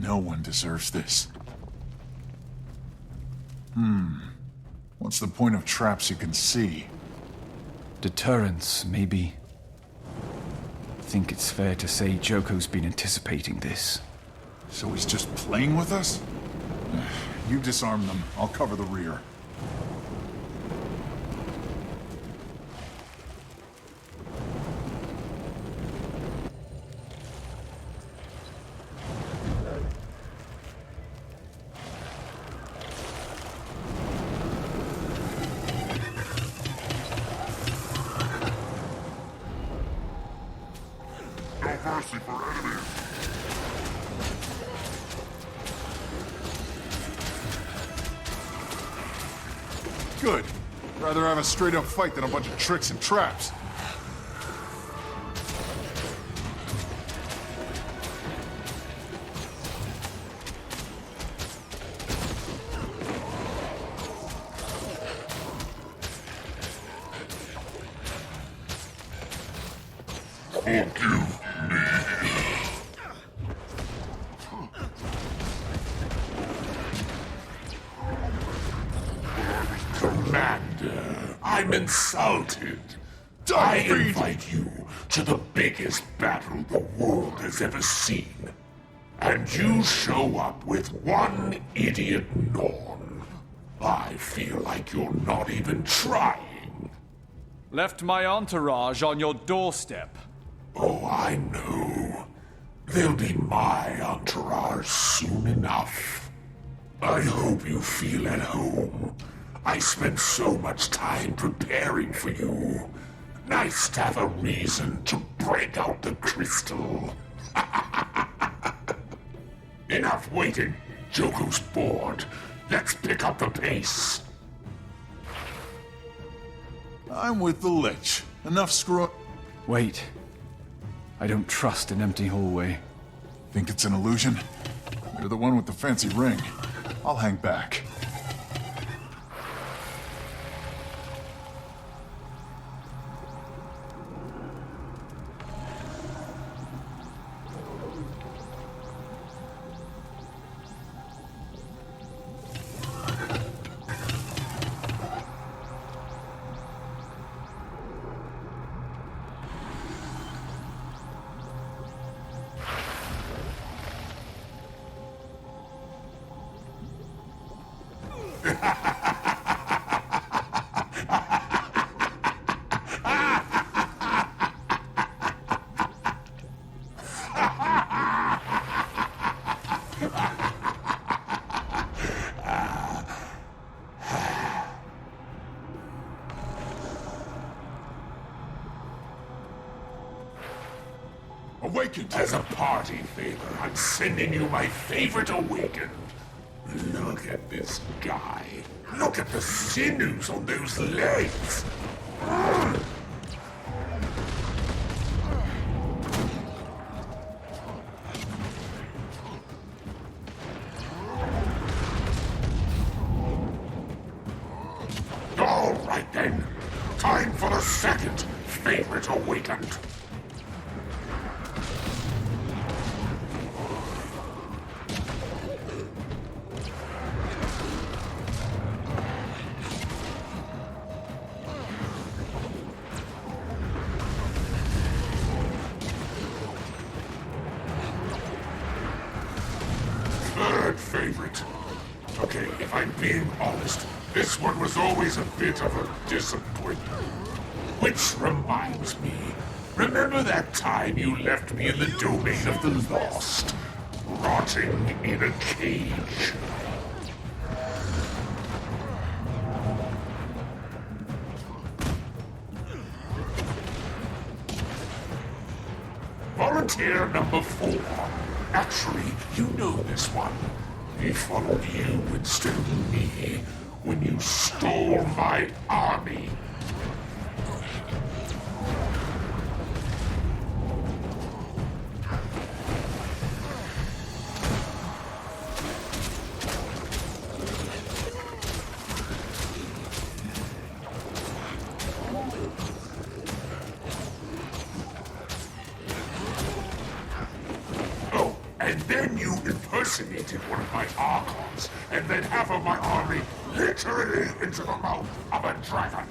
No one deserves this. What's the point of traps you can see? Deterrence, maybe. I think it's fair to say Joko's been anticipating this. So he's just playing with us? You disarm them. I'll cover the rear. Good. Rather have a straight-up fight than a bunch of tricks and traps. Commander, I'm insulted. I invite you to the biggest battle the world has ever seen. And you show up with one idiot Norn. I feel like you're not even trying. Left my entourage on your doorstep. Oh, I know. They'll be my entourage soon enough. I hope you feel at home. I spent so much time preparing for you. Nice to have a reason to break out the crystal. Enough waiting. Joko's bored. Let's pick up the pace. I'm with the Lich. Enough screw... Wait. I don't trust an empty hallway. Think it's an illusion? You're the one with the fancy ring. I'll hang back. Awakened! As a party favor, I'm sending you my favorite awakened. Look at this guy. Look at the sinews on those legs. All right then. Time for the second favorite awakened. Favorite. Okay, if I'm being honest, this one was always a bit of a disappointment. Which reminds me, remember that time you left me in the domain of the lost, rotting in a cage? Volunteer number 4. Actually, you know this one. He followed you instead of me when you stole my army. assassinated one of my Archons, and then half of my army literally into the mouth of a dragon.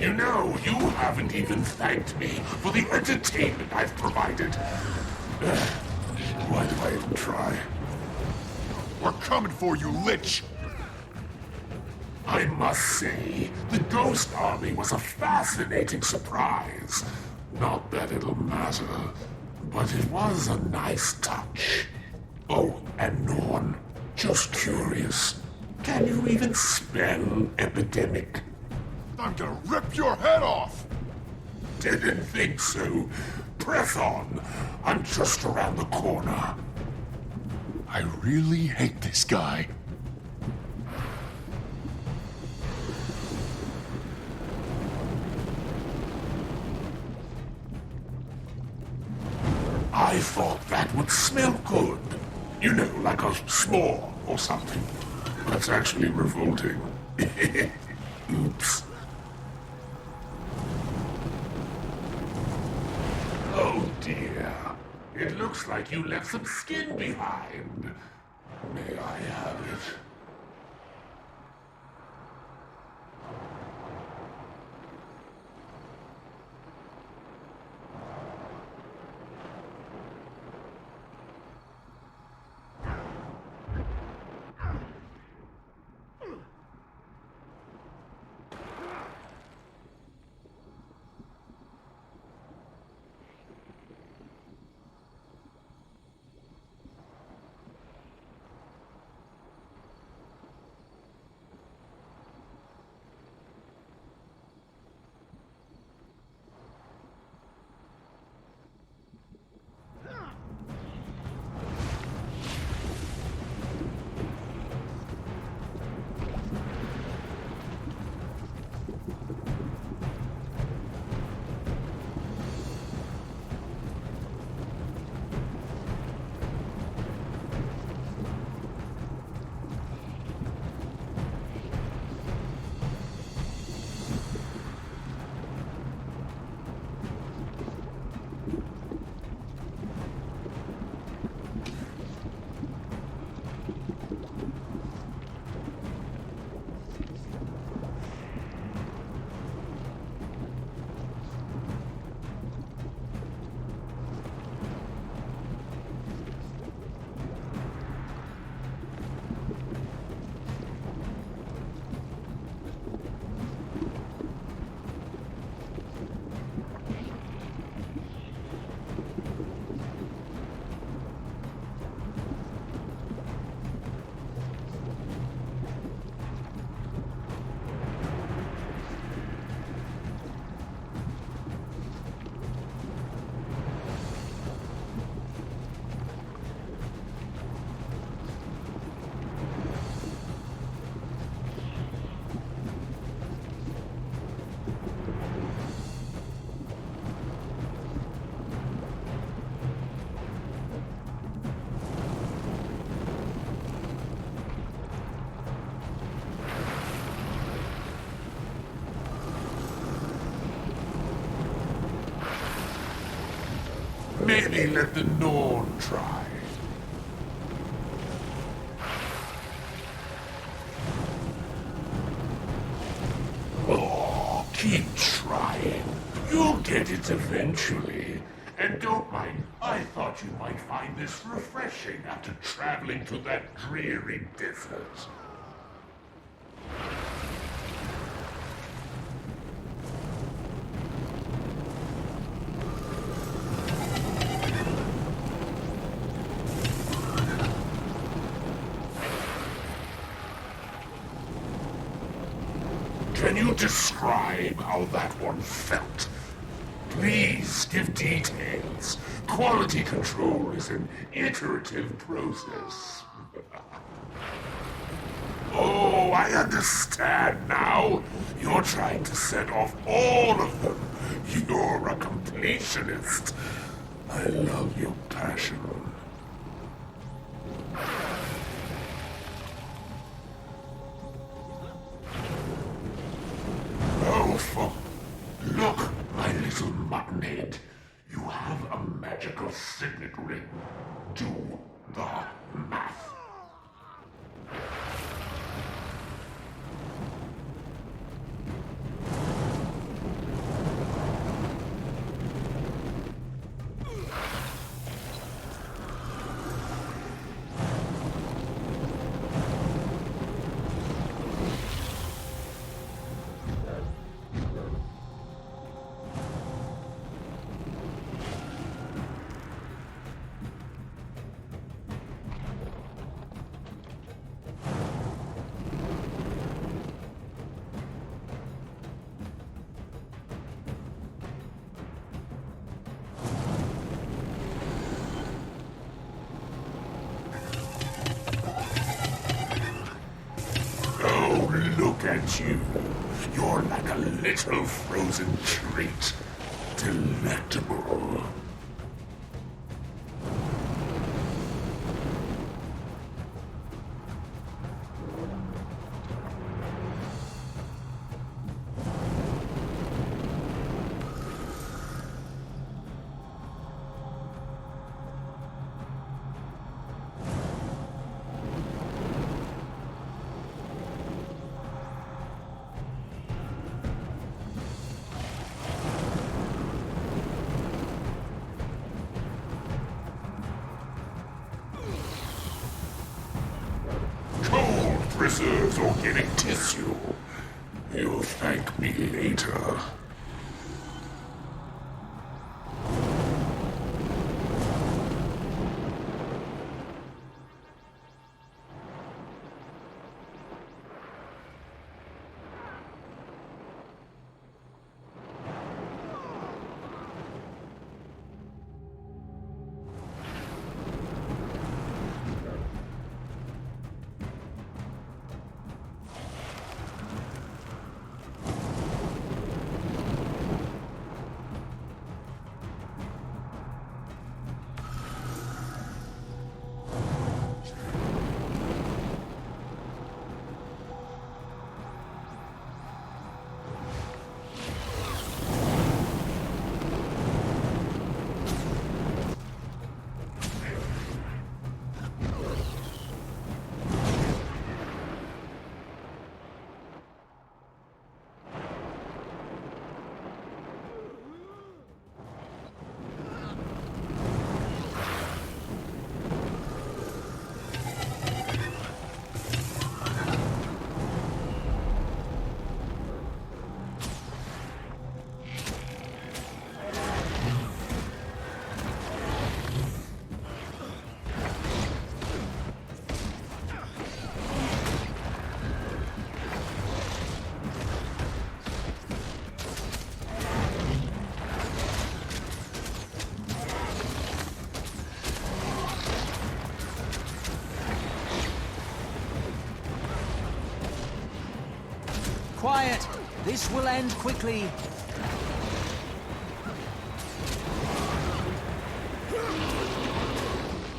You know, you haven't even thanked me for the entertainment I've provided. Why do I even try? We're coming for you, Lich! I must say, the Ghost Army was a fascinating surprise. Not that it'll matter, but it was a nice touch. Oh, and Norn, just curious. Can you even spell epidemic? I'm gonna rip your head off! Didn't think so. Press on. I'm just around the corner. I really hate this guy. I thought that would smell good. You know, like a s'more or something. That's actually revolting. Oops. Oh dear. It looks like you left some skin behind. May I have it? Maybe let the Norn try. Oh, keep trying. You'll get it eventually. And don't mind, I thought you might find this refreshing after traveling to that dreary desert. Can you describe how that one felt? Please give details. Quality control is an iterative process. Oh, I understand now. You're trying to set off all of them. You're a completionist. I love your passion. Oh, look, my little muttonhead. You have a magical signet ring. Do the math. Look at you. You're like a little frozen treat. Delectable. Preserves organic tissue. You'll thank me later. Quiet! This will end quickly.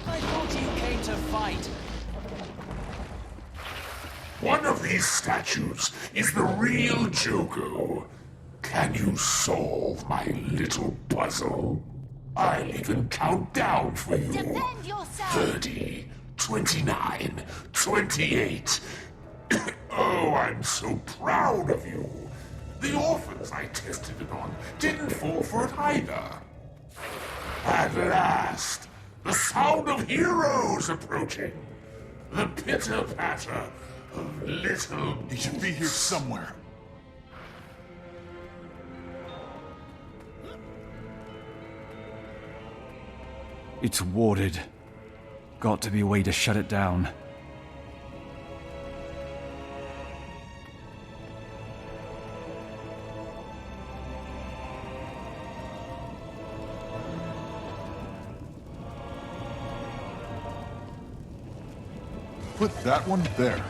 I thought you came to fight. One of these statues is the real Joko. Can you solve my little puzzle? I'll even count down for you. Defend yourself! 30, 29, 28. Oh, I'm so proud of you. The orphans I tested it on didn't fall for it either. At last, the sound of heroes approaching. The pitter-patter of little... He should be here somewhere. It's warded. Got to be a way to shut it down. Put that one there.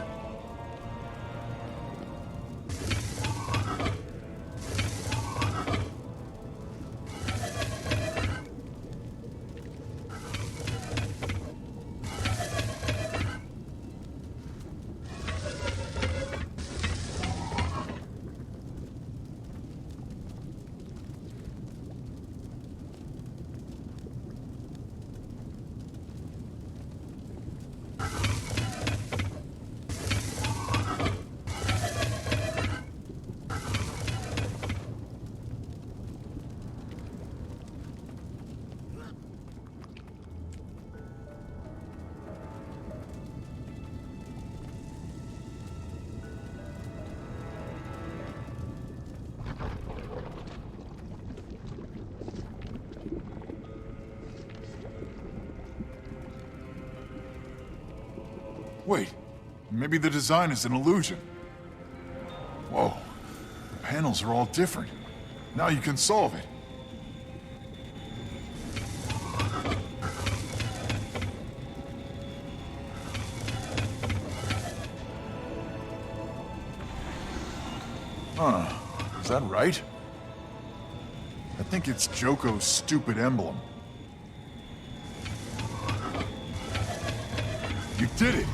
Wait, maybe the design is an illusion. Whoa, the panels are all different. Now you can solve it. Huh, is that right? I think it's Joko's stupid emblem. You did it!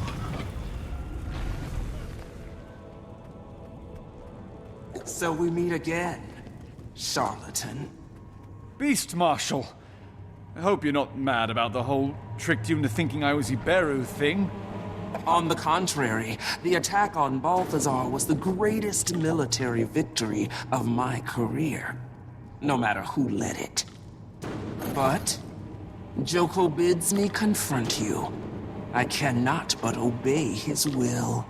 So we meet again, charlatan. Beast Marshal. I hope you're not mad about the whole tricked you into thinking I was Iberu thing. On the contrary, the attack on Balthazar was the greatest military victory of my career, no matter who led it. But Joko bids me confront you. I cannot but obey his will.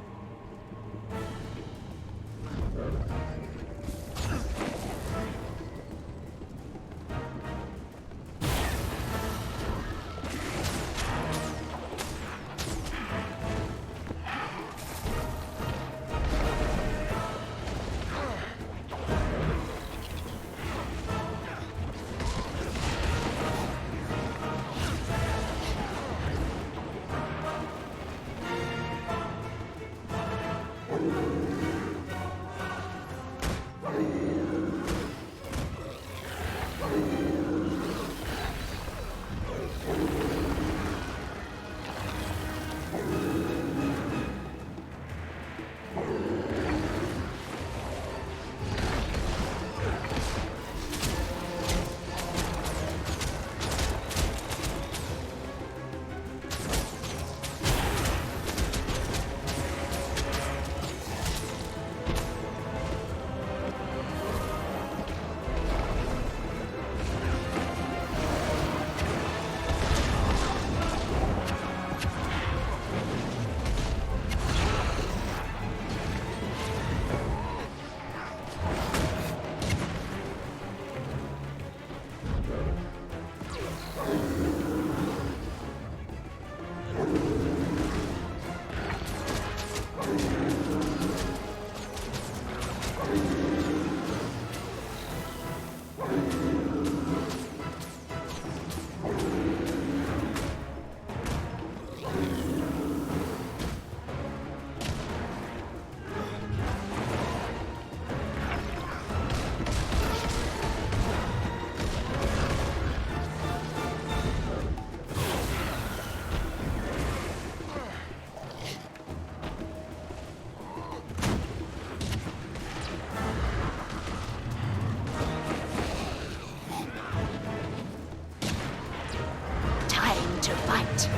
To fight.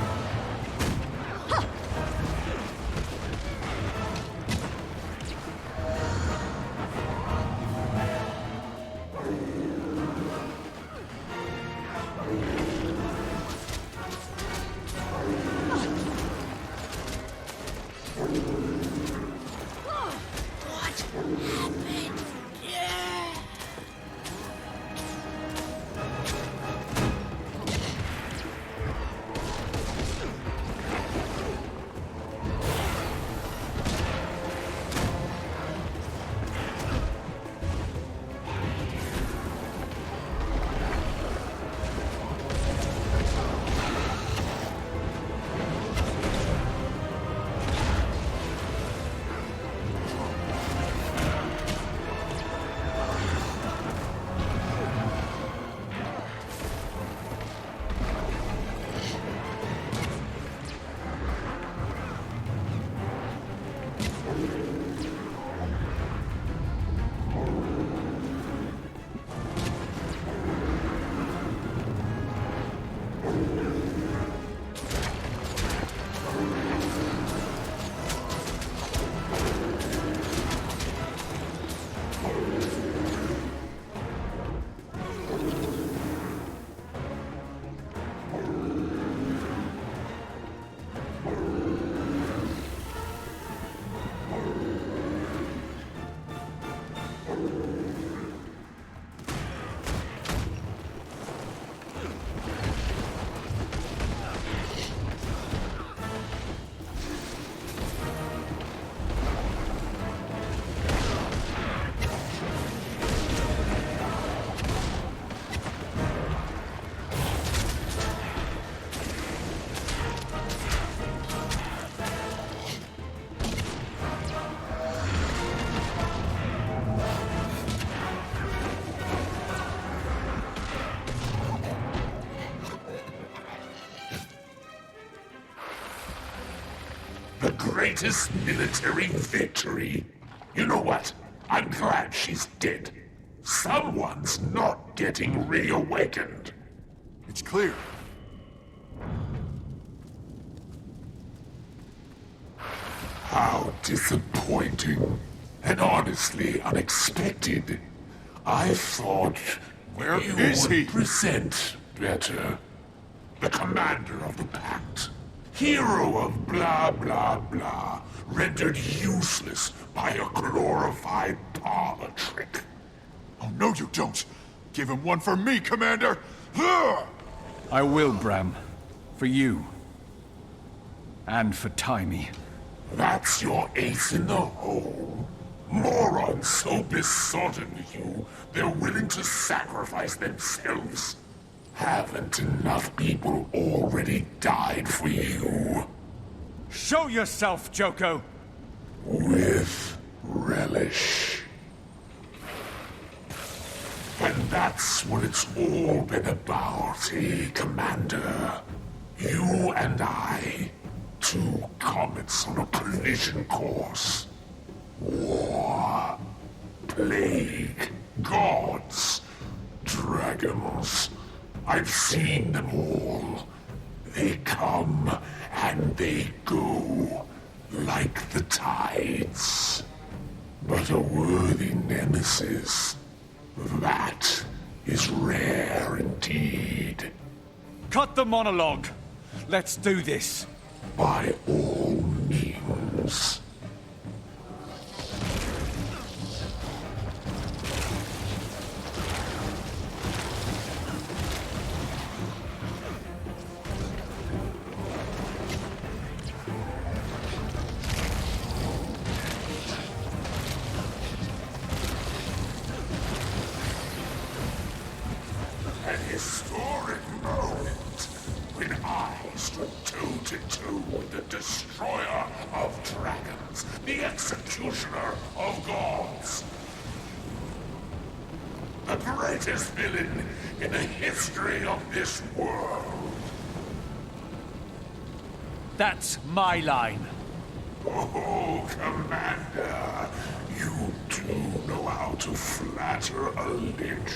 What happened? greatest military victory. You know what? I'm glad she's dead. Someone's not getting reawakened. It's clear. How disappointing. And honestly unexpected. I thought Where you is would he? present better. The commander of the pact. Hero of blah blah blah. Rendered useless by a glorified parlor trick. Oh, no you don't. Give him one for me, Commander. Ugh! I will, Bram. For you. And for Timey. That's your ace in the hole. Morons so besotted with you, they're willing to sacrifice themselves. Haven't enough people already died for you? Show yourself, Joko! With relish. And that's what it's all been about, eh, Commander? You and I, two comets on a collision course. War, plague, gods, dragons. I've seen them all. They come and they go, like the tides. But a worthy nemesis, that is rare indeed. Cut the monologue! Let's do this! By all means. An historic moment when I stood toe-to-toe with the destroyer of dragons, the executioner of gods. The greatest villain in the history of this world. That's my line. Oh, Commander, you do know how to flatter a lich.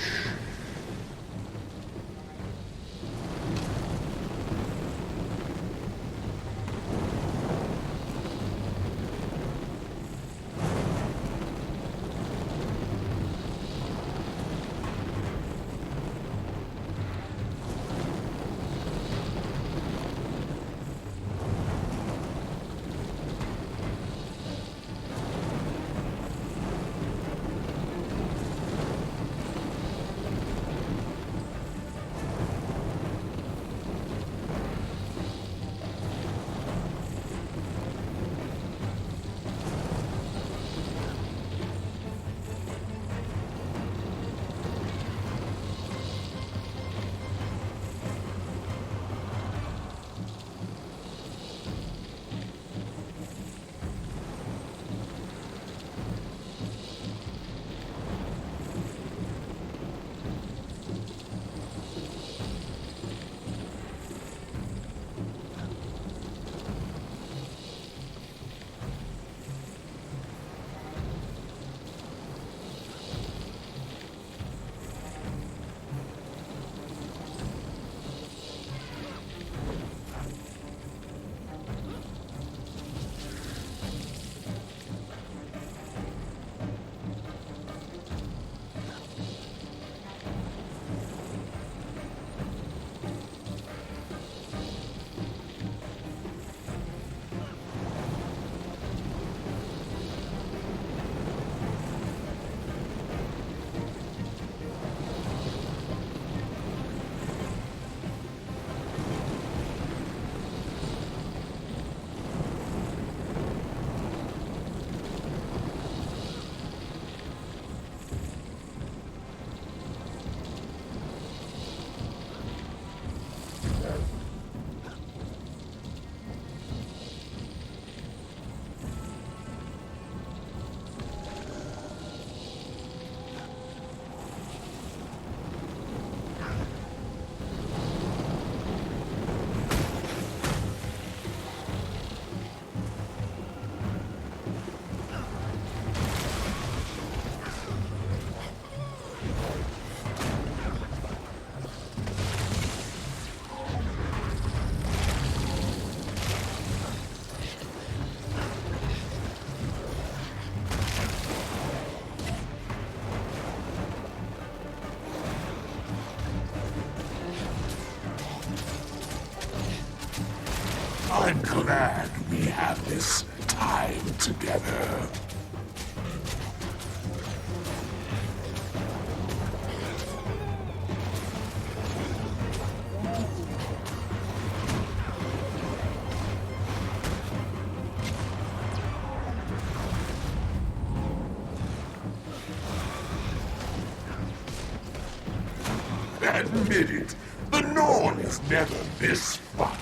I'm glad we have this time together. Admit it, the Norn is never this fun.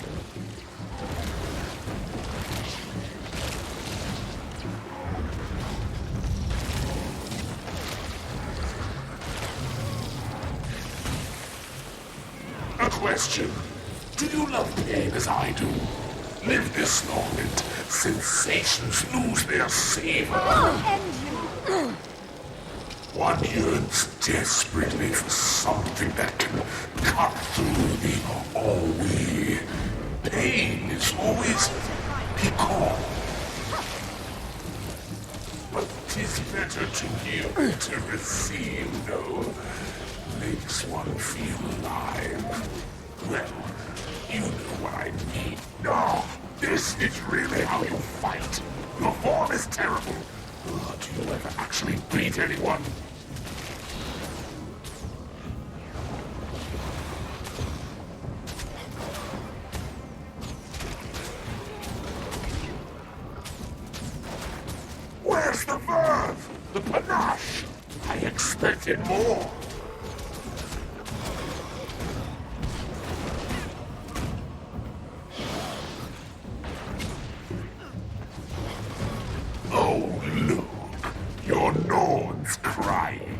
A question. Do you love pain as I do? Live this long and sensations lose their savor. One yearns desperately for something that can cut through the ennui. Pain is always piquant. But 'tis better to give than to receive, no? Makes one feel alive. Well, you know what I mean. No, this is really how you fight. Your form is terrible. Do you ever actually beat anyone? Where's the verve? The panache? I expected more. Oh, look. Your Norn's crying.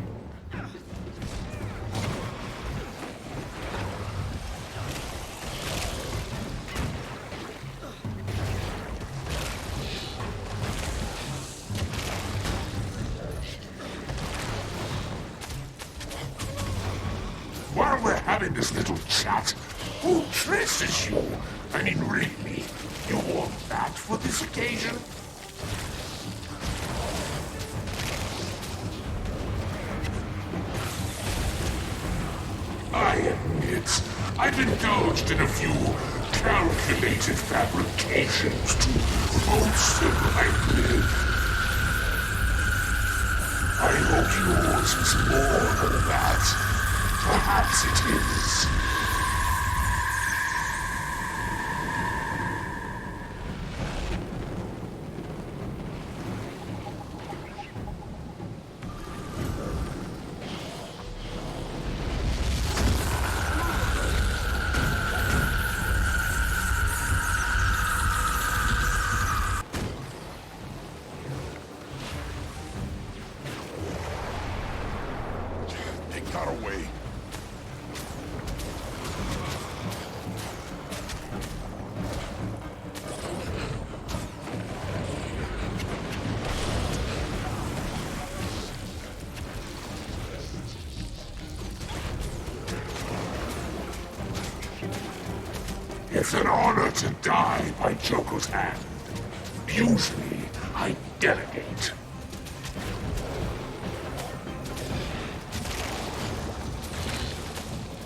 While we're having this little chat, who dresses you? I mean, really? You wore that for this occasion? I admit, I've indulged in a few calculated fabrications to bolster my myth. I hope yours is more than that. Perhaps it is. They got away. It's an honor to die by Joko's hand. Usually, I delegate.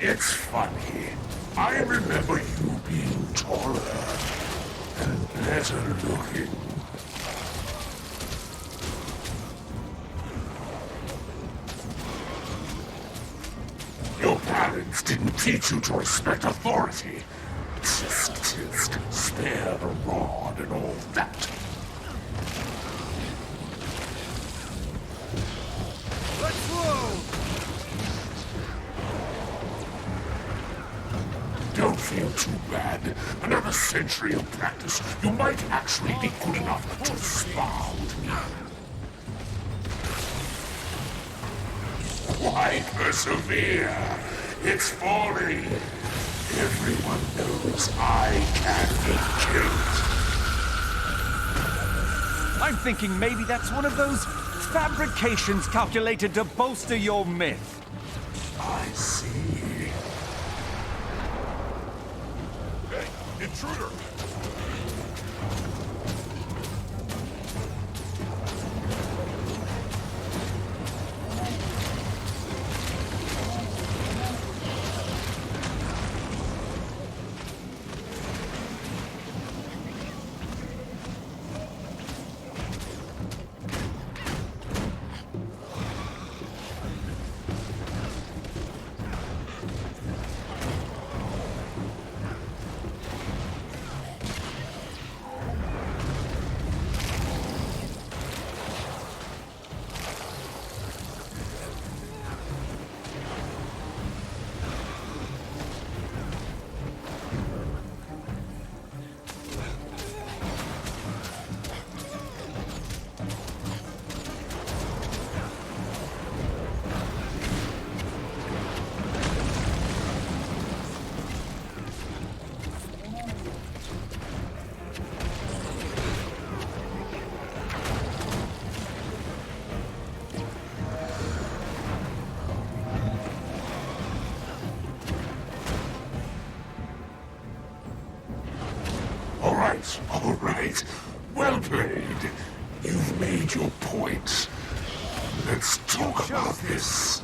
It's funny. I remember you being taller and better looking. Your parents didn't teach you to respect authority. Just spare the rod and all that. Let's roll! Don't feel too bad. Another century of practice, you might actually be good enough to spar with me. Why persevere? It's folly. Everyone knows I can be killed. I'm thinking maybe that's one of those fabrications calculated to bolster your myth. I see. Hey, intruder! All right. Well played. You've made your point. Let's talk about this.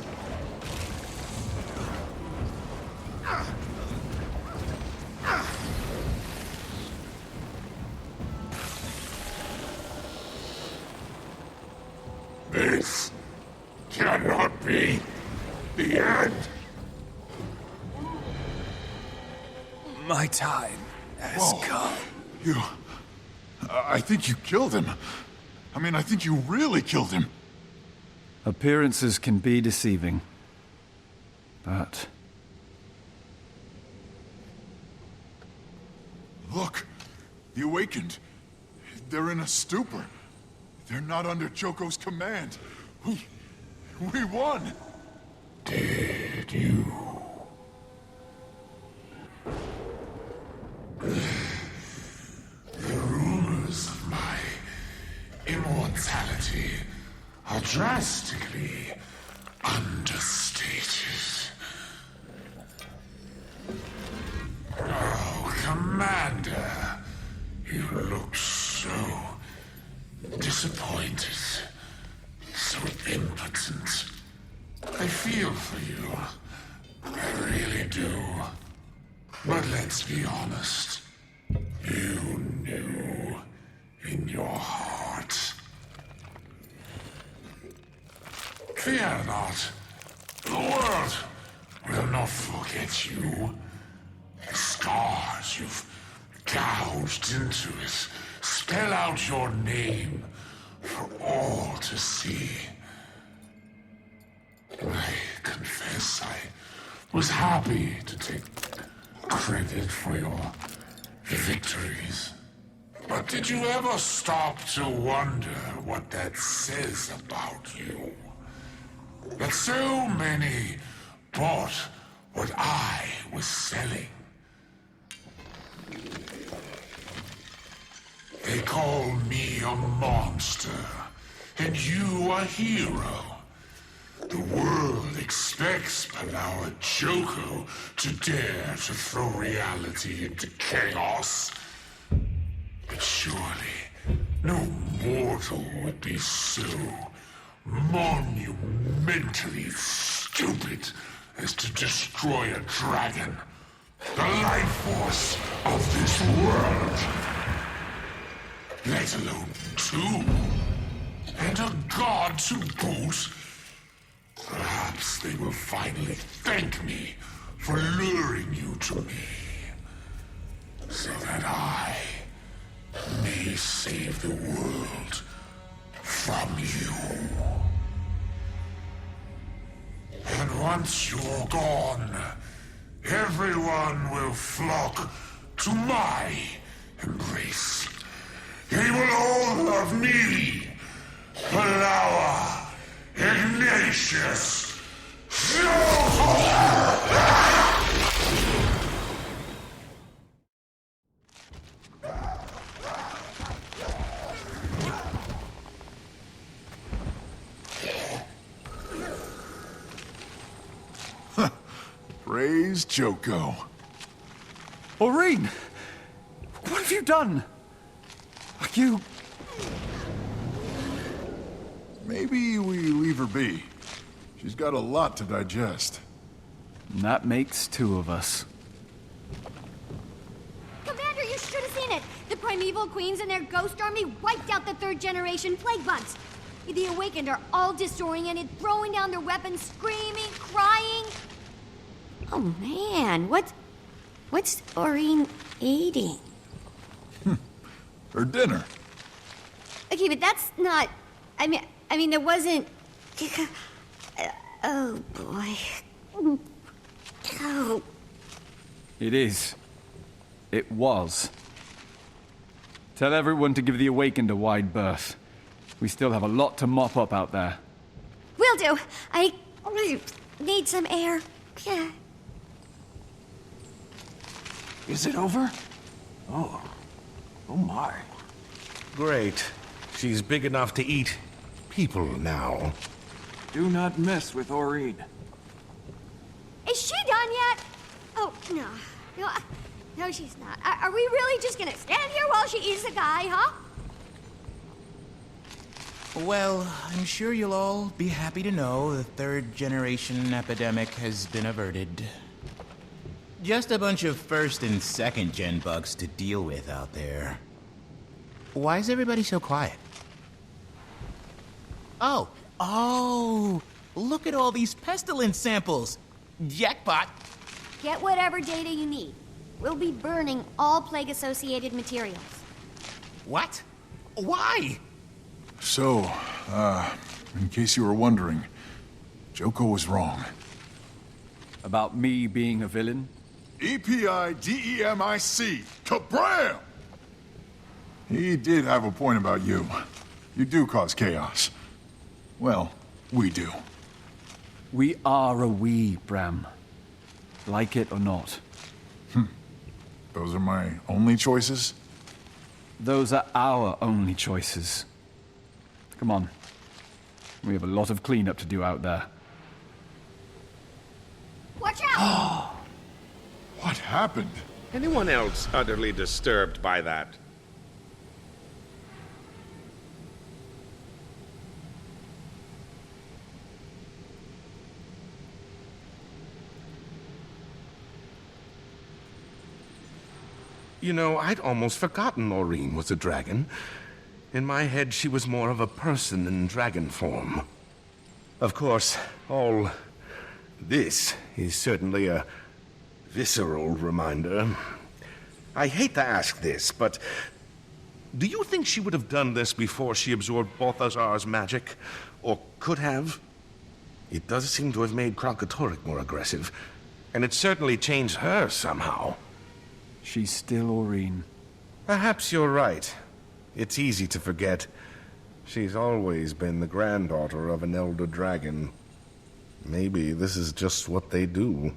This cannot be the end. My time has come. I think you killed him. I mean, I think you really killed him. Appearances can be deceiving. But Look, the awakened. They're in a stupor. They're not under Joko's command. We won! Did you? The rumors of my immortality are drastically understated. Oh, Commander, you look so disappointed, so impotent. I feel for you. I really do. But let's be honest. You knew in your heart. Fear not. The world will not forget you. The scars you've gouged into it spell out your name for all to see. I confess I was happy to take credit for your victories. But did you ever stop to wonder what that says about you? That so many bought what I was selling. They call me a monster, and you a hero. The world expects Palau Joko to dare to throw reality into chaos. But surely, no mortal would be so monumentally stupid as to destroy a dragon, the life force of this world. Let alone two, and a god to boot. Perhaps they will finally thank me for luring you to me, so that I may save the world from you. And once you're gone, everyone will flock to my embrace. They will all love me, Palawa, Ignatius. Praise Joko. Aurene! What have you done? Are you... Maybe we leave her be. She's got a lot to digest. That makes two of us. Commander, you should have seen it! The primeval queens and their ghost army wiped out the third-generation plague bugs. The awakened are all disoriented, throwing down their weapons, screaming, crying. Oh man, what's Aurene eating? Her dinner. Okay, but that's not... I mean, there wasn't... Oh, boy. Oh. It is. It was. Tell everyone to give the awakened a wide berth. We still have a lot to mop up out there. Will do. I need some air. Yeah. Is it over? Oh my. Great. She's big enough to eat people now. Do not mess with Aurene. Is she done yet? Oh, no. No, No, she's not. Are we really just gonna stand here while she eats a guy, huh? Well, I'm sure you'll all be happy to know the third generation epidemic has been averted. Just a bunch of first and second gen bugs to deal with out there. Why is everybody so quiet? Oh, look at all these pestilence samples. Jackpot. Get whatever data you need. We'll be burning all plague-associated materials. What? Why? So, in case you were wondering, Joko was wrong. About me being a villain? EPIDEMIC! Kabram! He did have a point about you. You do cause chaos. Well, we do. We are a we, Bram. Like it or not. Those are my only choices? Those are our only choices. Come on. We have a lot of cleanup to do out there. Watch out! What happened? Anyone else utterly disturbed by that? You know, I'd almost forgotten Maureen was a dragon. In my head, she was more of a person in dragon form. Of course, all this is certainly a visceral reminder. I hate to ask this, but do you think she would have done this before she absorbed Balthazar's magic? Or could have? It does seem to have made Krankatoric more aggressive, and it certainly changed her somehow. She's still Aureen. Perhaps you're right. It's easy to forget. She's always been the granddaughter of an elder dragon. Maybe this is just what they do.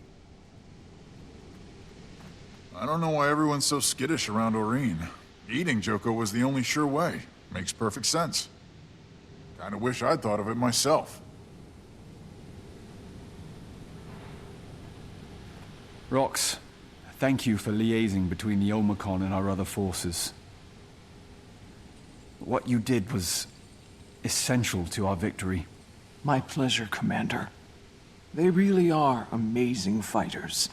I don't know why everyone's so skittish around Aureen. Eating Joko was the only sure way. Makes perfect sense. Kinda wish I'd thought of it myself. Rox, thank you for liaising between the Omicron and our other forces. What you did was essential to our victory. My pleasure, Commander. They really are amazing fighters.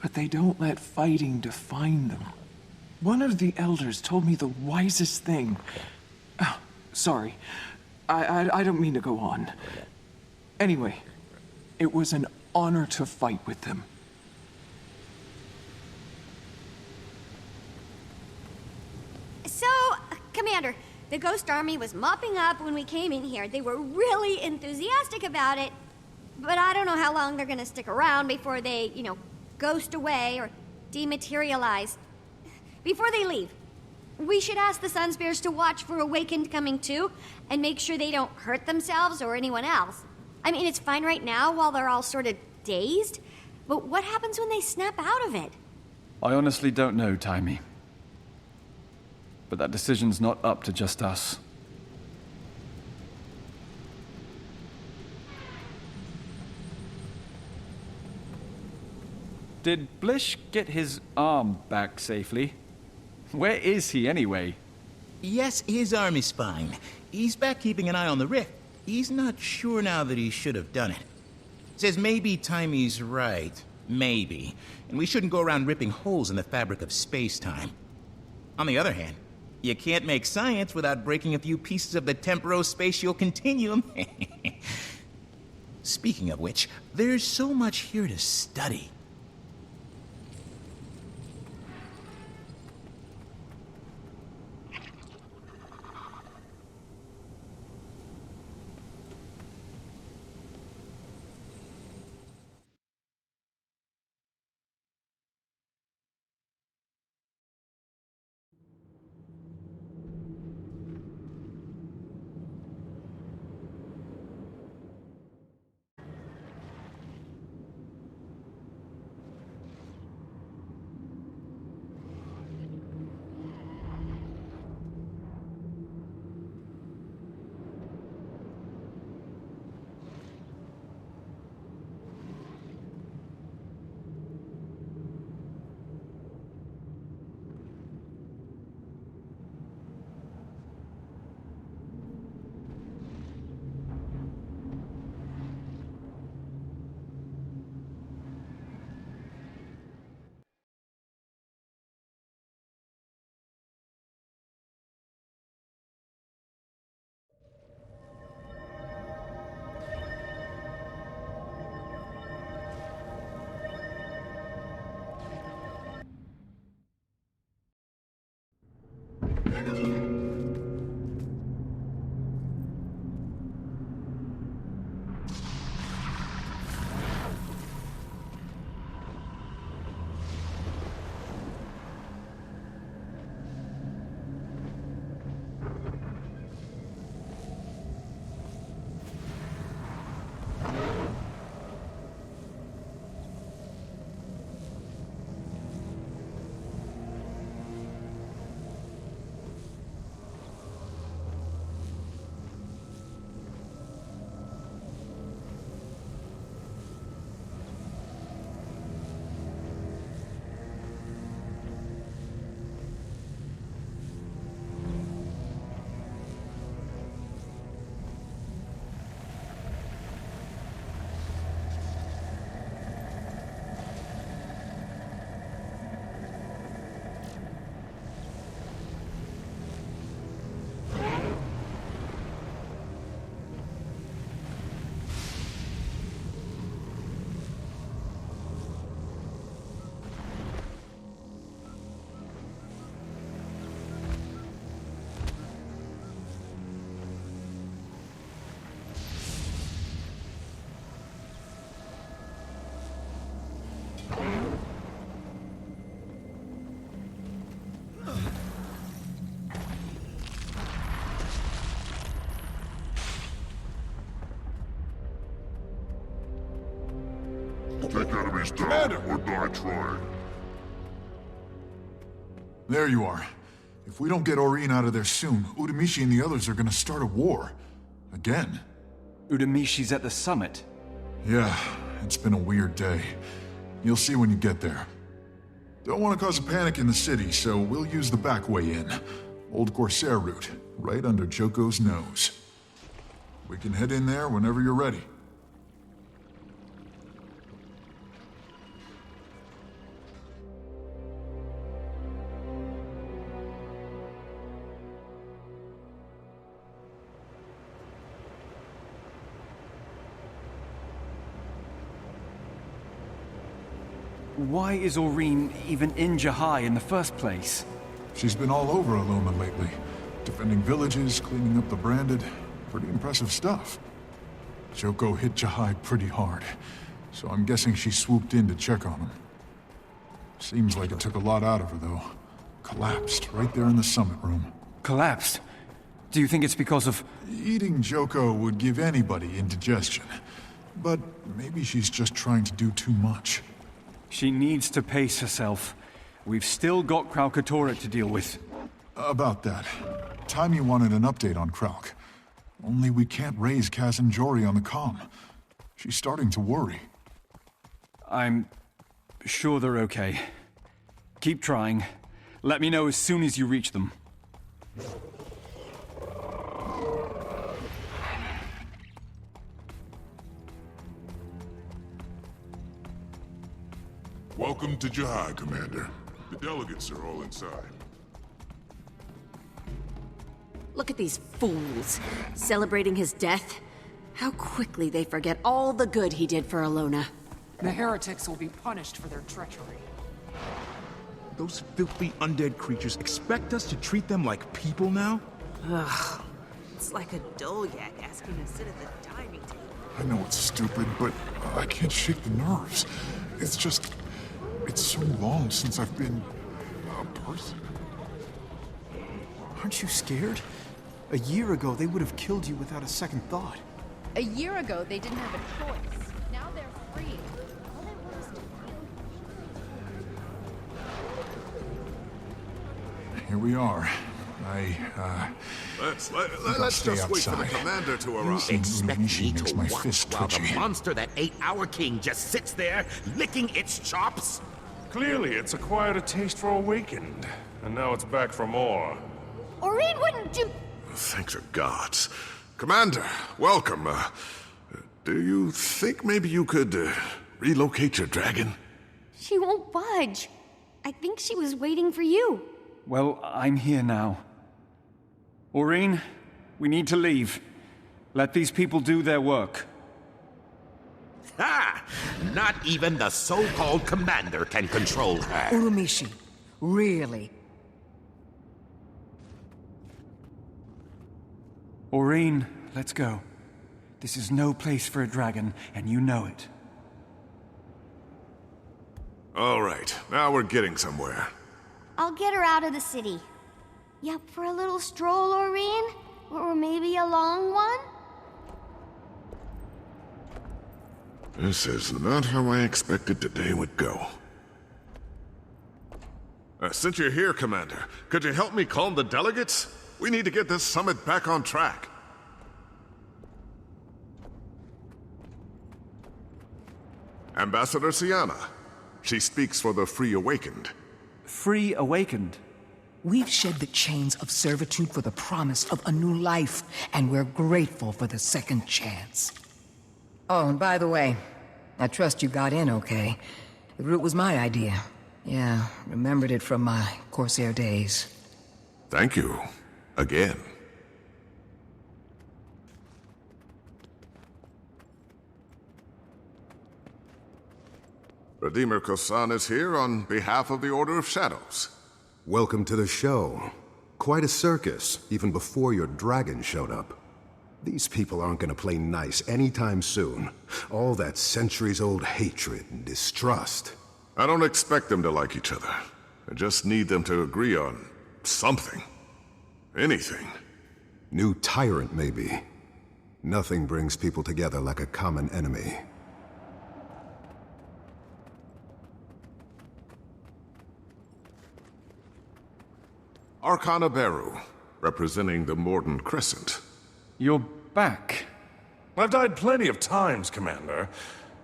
But they don't let fighting define them. One of the elders told me the wisest thing. Sorry. I don't mean to go on. Anyway, it was an honor to fight with them. So, Commander, the Ghost Army was mopping up when we came in here. They were really enthusiastic about it. But I don't know how long they're gonna stick around before they, ghost away or dematerialize. Before they leave, we should ask the Sunspears to watch for Awakened coming too, and make sure they don't hurt themselves or anyone else. I mean, it's fine right now while they're all sort of dazed, but what happens when they snap out of it? I honestly don't know, Timey. But that decision's not up to just us. Did Blish get his arm back safely? Where is he anyway? Yes, his arm is fine. He's back keeping an eye on the rift. He's not sure now that he should have done it. Says maybe Timey's right. Maybe. And we shouldn't go around ripping holes in the fabric of space-time. On the other hand, you can't make science without breaking a few pieces of the temporospatial continuum. Speaking of which, there's so much here to study. enemies down or die trying. There you are. If we don't get Aureen out of there soon, Udamishi and the others are gonna start a war. Again. Udamishi's at the summit. Yeah, it's been a weird day. You'll see when you get there. Don't want to cause a panic in the city, so we'll use the back way in. Old Corsair route, right under Joko's nose. We can head in there whenever you're ready. Why is Aureen even in Jahai in the first place? She's been all over Aloma lately. Defending villages, cleaning up the branded. Pretty impressive stuff. Joko hit Jahai pretty hard, so I'm guessing she swooped in to check on him. Seems like it took a lot out of her, though. Collapsed right there in the summit room. Collapsed? Do you think it's because of... Eating Joko would give anybody indigestion. But maybe she's just trying to do too much. She needs to pace herself. We've still got Kralkatorrik to deal with. About that. Timey wanted an update on Kralk. Only we can't raise Kaz and Jory on the comm. She's starting to worry. I'm sure they're okay. Keep trying. Let me know as soon as you reach them. Welcome to Jahai, Commander. The delegates are all inside. Look at these fools, celebrating his death. How quickly they forget all the good he did for Alona. The heretics will be punished for their treachery. Those filthy undead creatures expect us to treat them like people now? Ugh. It's like a Dolyak asking to sit at the dining table. I know it's stupid, but I can't shake the nerves. It's just... It's so long since I've been a person. Aren't you scared? A year ago, they would have killed you without a second thought. A year ago, they didn't have a choice. Now they're free. All they want is to kill. Here we are. Let's just wait for the commander to arrive. You expect me makes to my watch fist while twitchy. the monster that ate our king just sits there, licking its chops? Clearly, it's acquired a taste for awakened, and now it's back for more. Aureen wouldn't do... Thank the gods. Commander, welcome. Do you think maybe you could relocate your dragon? She won't budge. I think she was waiting for you. Well, I'm here now. Aureen, we need to leave. Let these people do their work. Ha! Not even the so-called commander can control her. Uramishi, really? Aureen, let's go. This is no place for a dragon, and you know it. All right, now we're getting somewhere. I'll get her out of the city. You up for a little stroll, Aureen? Or maybe a long one? This is not how I expected today would go. Since you're here, Commander, could you help me calm the delegates? We need to get this summit back on track. Ambassador Sienna. She speaks for the Free Awakened. Free Awakened? We've shed the chains of servitude for the promise of a new life, and we're grateful for the second chance. Oh, and by the way, I trust you got in okay. The route was my idea. Yeah, remembered it from my Corsair days. Thank you. Again. Redeemer Kosan is here on behalf of the Order of Shadows. Welcome to the show. Quite a circus, even before your dragon showed up. These people aren't gonna play nice anytime soon. All that centuries-old hatred and distrust. I don't expect them to like each other. I just need them to agree on something. Anything. New tyrant, maybe. Nothing brings people together like a common enemy. Arcana Beru, representing the Morden Crescent. You're back. I've died plenty of times, Commander.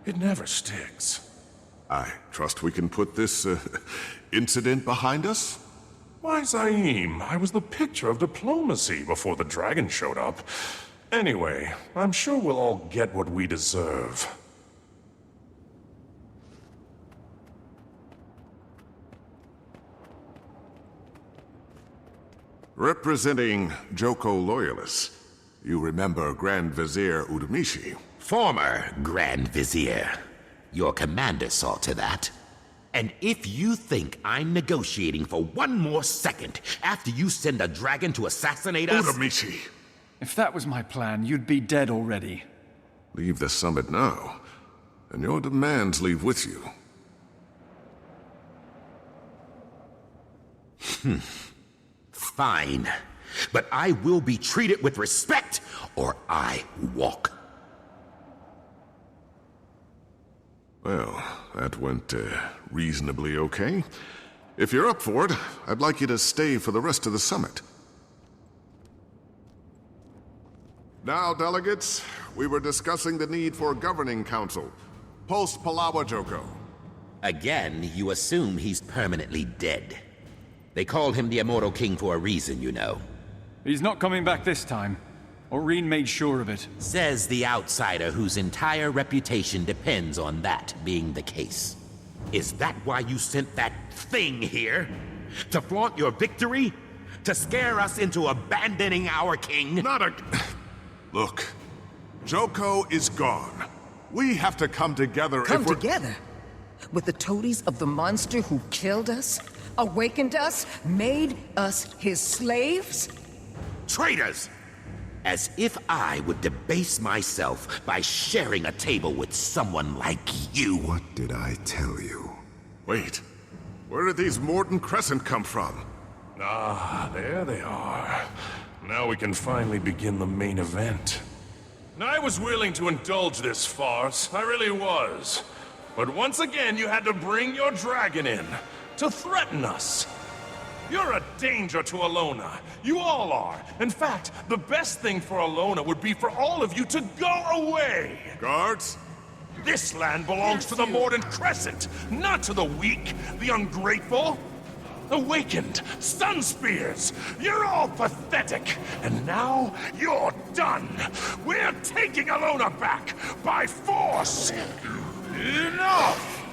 It never sticks. I trust we can put this, incident behind us? Why, Zaim, I was the picture of diplomacy before the dragon showed up. Anyway, I'm sure we'll all get what we deserve. Representing Joko Loyalists, you remember Grand Vizier Udamishi? Former Grand Vizier. Your commander saw to that. And if you think I'm negotiating for one more second after you send a dragon to assassinate us... Udamishi! If that was my plan, you'd be dead already. Leave the summit now, and your demands leave with you. Fine. But I will be treated with respect, or I walk. Well, that went, reasonably okay. If you're up for it, I'd like you to stay for the rest of the summit. Now, delegates, we were discussing the need for a governing council, post-Palawa Joko. Again, you assume he's permanently dead. They called him the Immortal King for a reason, you know. He's not coming back this time. Oreen made sure of it. Says the outsider whose entire reputation depends on that being the case. Is that why you sent that thing here? To flaunt your victory? To scare us into abandoning our king? Not a... Look, Joko is gone. We have to come together Come together? With the toadies of the monster who killed us? Awakened us? Made us his slaves? Traitors! As if I would debase myself by sharing a table with someone like you. What did I tell you? Wait, where did these Morden Crescent come from? Ah, there they are. Now we can finally begin the main event. I was willing to indulge this farce, I really was. But once again, you had to bring your dragon in, to threaten us. You're a danger to Alona. You all are. In fact, the best thing for Alona would be for all of you to go away. Guards? This land belongs to the Morden Crescent, not to the weak, the ungrateful. Awakened, stun spears. You're all pathetic. And now you're done. We're taking Alona back by force. Enough!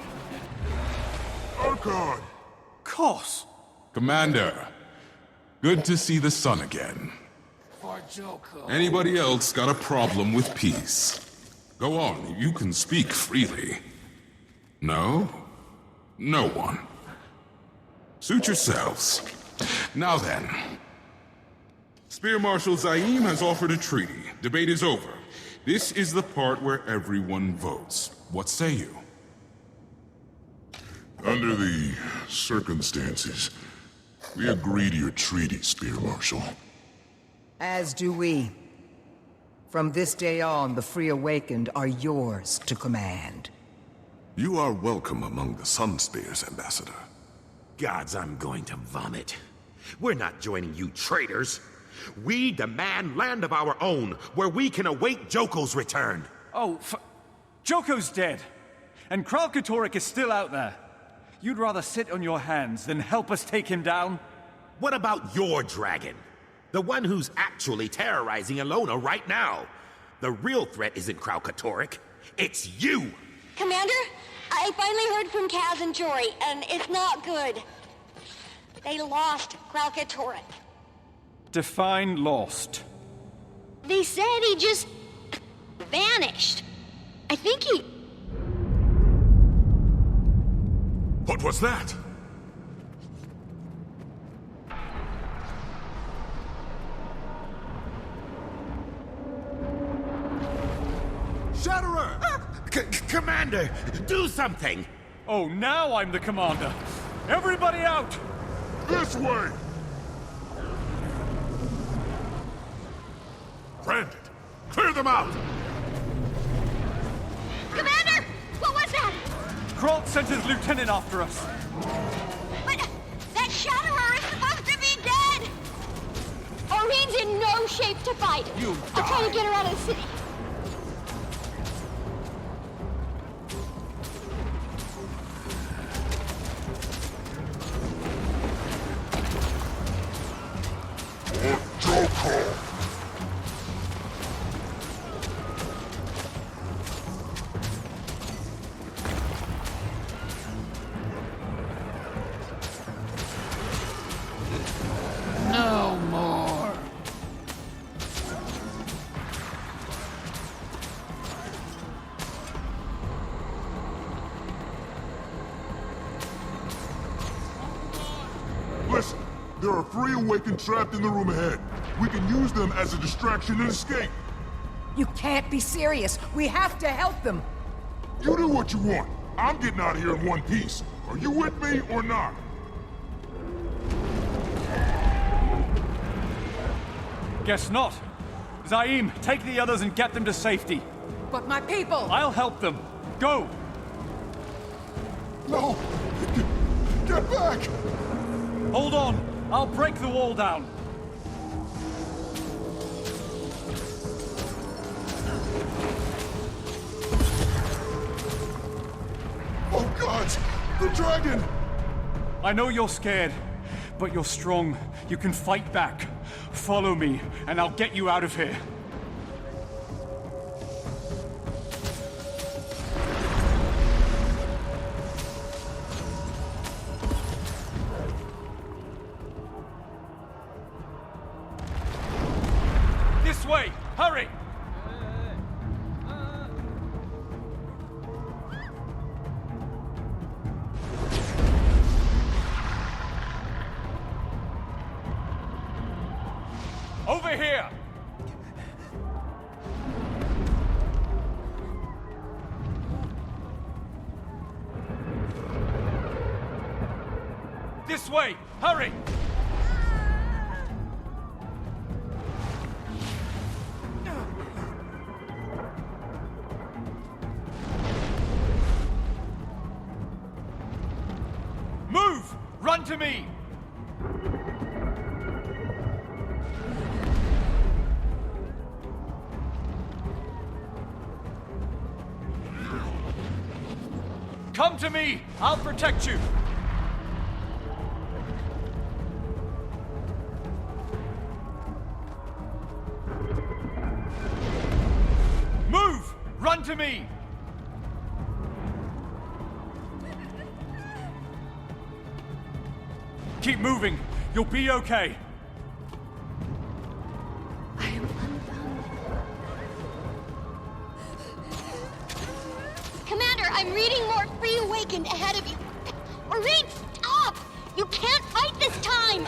Archon! Kos! Commander, good to see the sun again. Anybody else got a problem with peace? Go on, you can speak freely. No? No one. Suit yourselves. Now then. Spear Marshal Zaim has offered a treaty. Debate is over. This is the part where everyone votes. What say you? Under the circumstances, we agree to your treaty, Spear Marshal. As do we. From this day on, the Free Awakened are yours to command. You are welcome among the Sun Spears, Ambassador. Gods, I'm going to vomit. We're not joining you traitors. We demand land of our own, where we can await Joko's return. Oh, Joko's dead. And Kralkatorrik is still out there. You'd rather sit on your hands than help us take him down? What about your dragon? The one who's actually terrorizing Alona right now. The real threat isn't Kralkatorrik. It's you! Commander, I finally heard from Kaz and Jory, and it's not good. They lost Kralkatorrik. Define lost. They said he just vanished. I think he... What was that? Shatterer! Commander, do something! Oh, now I'm the commander. Everybody out! This way! Branded! Clear them out! Commander! What was that? Kralt sent his lieutenant after us. But that Shatterer is supposed to be dead! Queen's in no shape to fight. I'm trying to get her out of the city. No more. Listen, there are 3 awakened trapped in the room ahead. We can use them as a distraction and escape. You can't be serious. We have to help them. You do what you want. I'm getting out of here in one piece. Are you with me or not? Guess not. Zaim, take the others and get them to safety. But my people! I'll help them. Go! No! Get back! Hold on. I'll break the wall down. Oh, God! The dragon! I know you're scared, but you're strong. You can fight back. Follow me, and I'll get you out of here. This way! Hurry! Over here! This way! Hurry! Move! Run to me! Come to me! I'll protect you! Move! Run to me! Keep moving. You'll be okay. Commander, I'm reading more reawakened ahead of you. Reed, stop! You can't fight this time!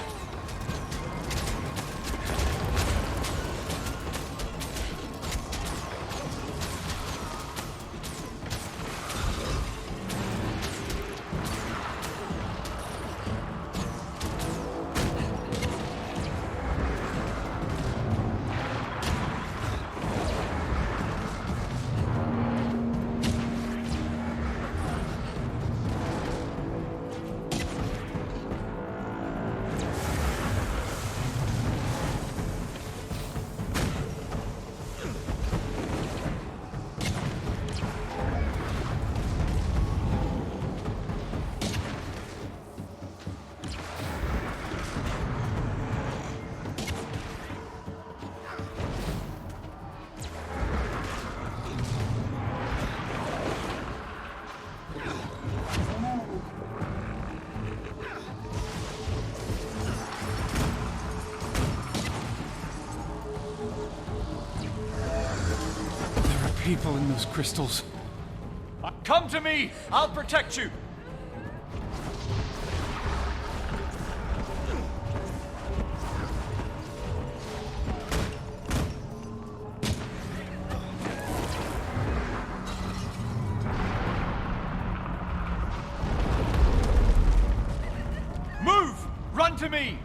People in those crystals. Come to me! I'll protect you! Move! Run to me!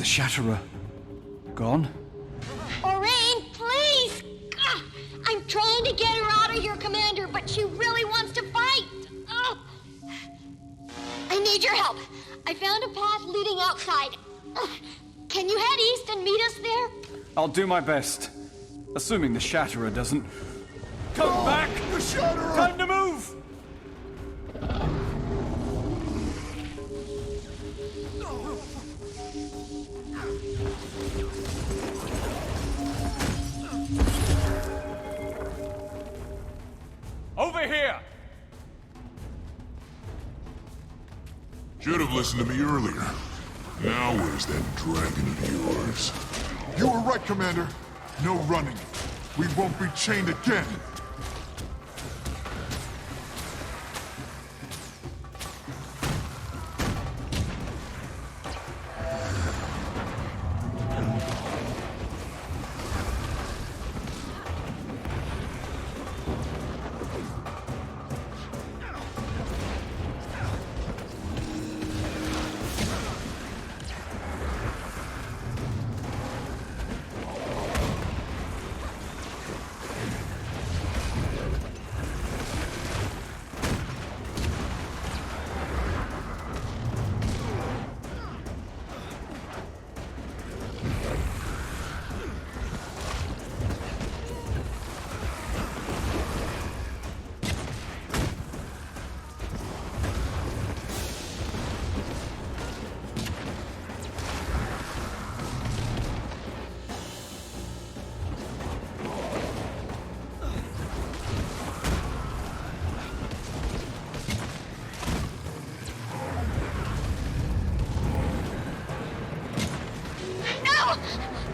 the Shatterer gone? Orain, please! Ugh, I'm trying to get her out of here, Commander, but she really wants to fight! Ugh. I need your help. I found a path leading outside. Ugh. Can you head east and meet us there? I'll do my best. Assuming the Shatterer doesn't... Come back! The Shatterer! Time to move! Over here! Should have listened to me earlier. Now where's that dragon of yours? You were right, Commander. No running. We won't be chained again.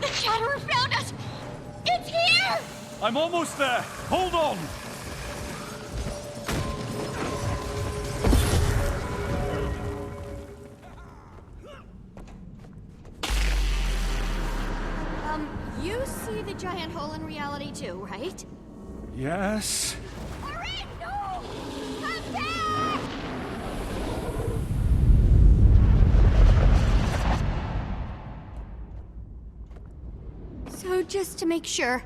The Shatterer found us! It's here! I'm almost there! Hold on! You see the giant hole in reality too, right? Yes? Orain, no! Come back! So just to make sure,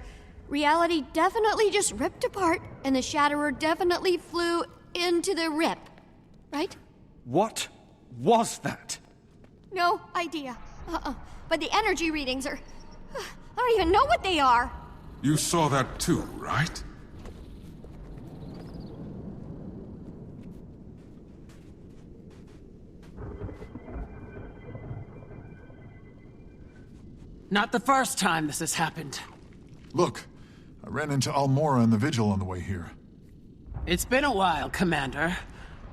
reality definitely just ripped apart, and the Shatterer definitely flew into the rip, right? What was that? No idea. But the energy readings are... I don't even know what they are. You saw that too, right? Not the first time this has happened. Look, I ran into Almora and the Vigil on the way here. It's been a while, Commander.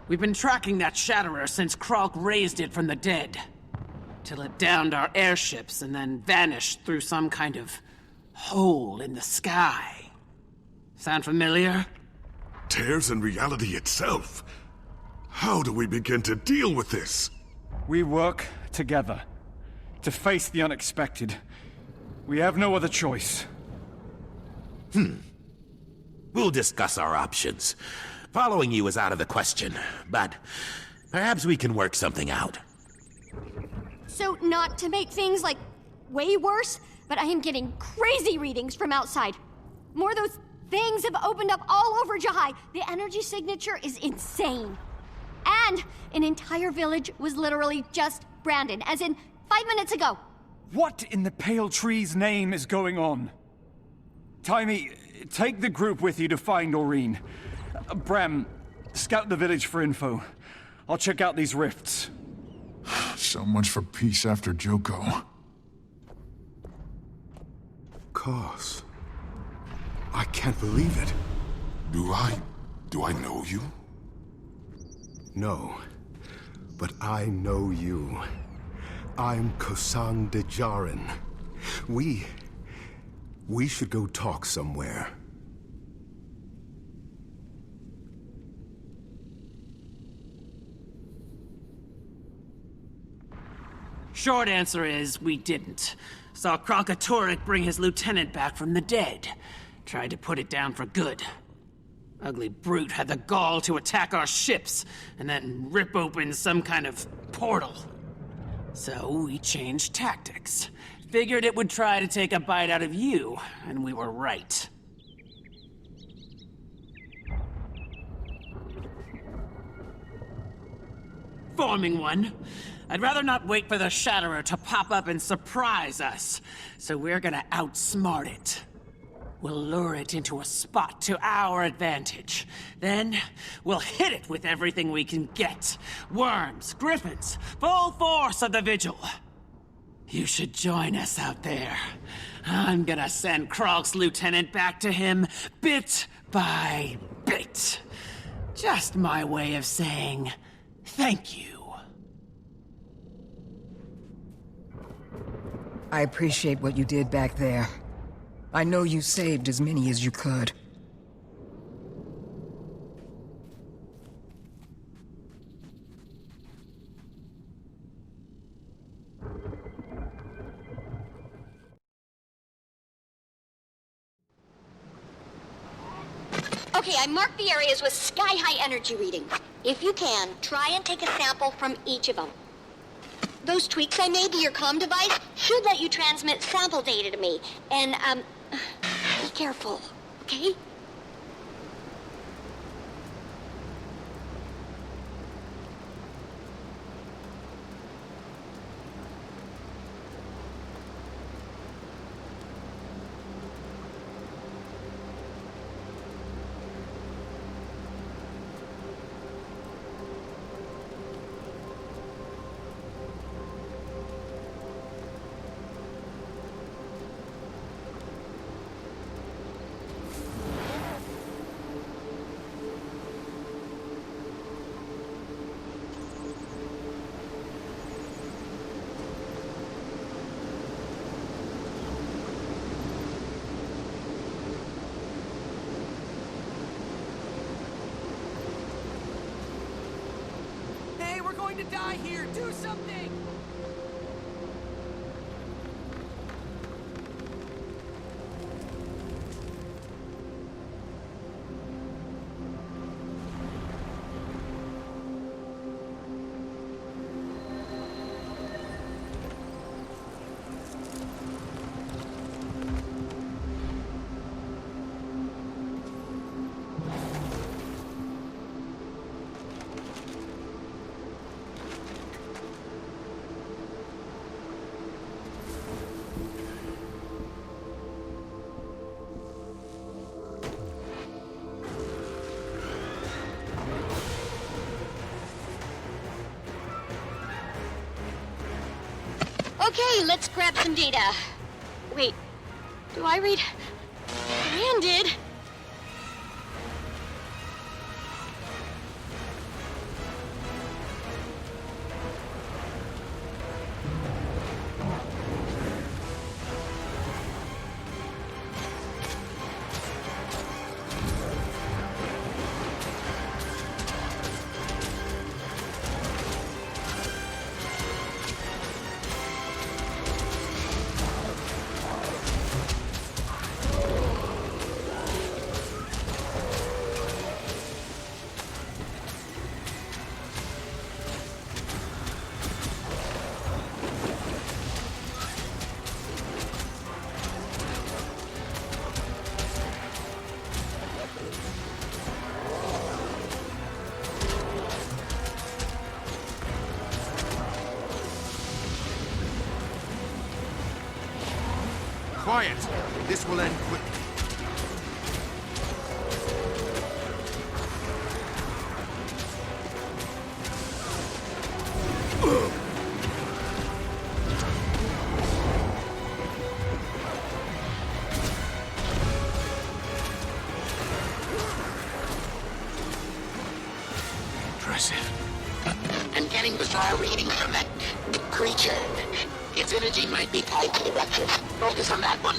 We've been tracking that Shatterer since Kralk raised it from the dead. Till it downed our airships and then vanished through some kind of hole in the sky. Sound familiar? Tears in reality itself. How do we begin to deal with this? We work together to face the unexpected. We have no other choice. We'll discuss our options. Following you is out of the question, but perhaps we can work something out. So not to make things, like, way worse, but I am getting crazy readings from outside. More of those things have opened up all over Jahai. The energy signature is insane. And an entire village was literally just Brandon, as in 5 minutes ago. What in the Pale Tree's name is going on? Timmy, take the group with you to find Orain. Bram, scout the village for info. I'll check out these rifts. So much for peace after Joko. Cause. I can't believe it. Do I know you? No. But I know you. I'm Kosang de Jaren. We should go talk somewhere. Short answer is, we didn't. Saw Krakatorik bring his lieutenant back from the dead. Tried to put it down for good. Ugly brute had the gall to attack our ships, and then rip open some kind of portal. So we changed tactics. Figured it would try to take a bite out of you, and we were right. Forming one. I'd rather not wait for the Shatterer to pop up and surprise us, so we're gonna outsmart it. We'll lure it into a spot to our advantage. Then, we'll hit it with everything we can get. Worms, griffins, full force of the Vigil. You should join us out there. I'm gonna send Krog's lieutenant back to him, bit by bit. Just my way of saying thank you. I appreciate what you did back there. I know you saved as many as you could. Okay, I marked the areas with sky-high energy readings. If you can, try and take a sample from each of them. Those tweaks I made to your comm device should let you transmit sample data to me. And, be careful, okay? To die here! Do something! Okay, let's grab some data. Wait, do I read branded? Quiet! This will end quickly. Impressive. I'm getting bizarre readings from that creature. Its energy might be tied to the ruptures. Focus on that one.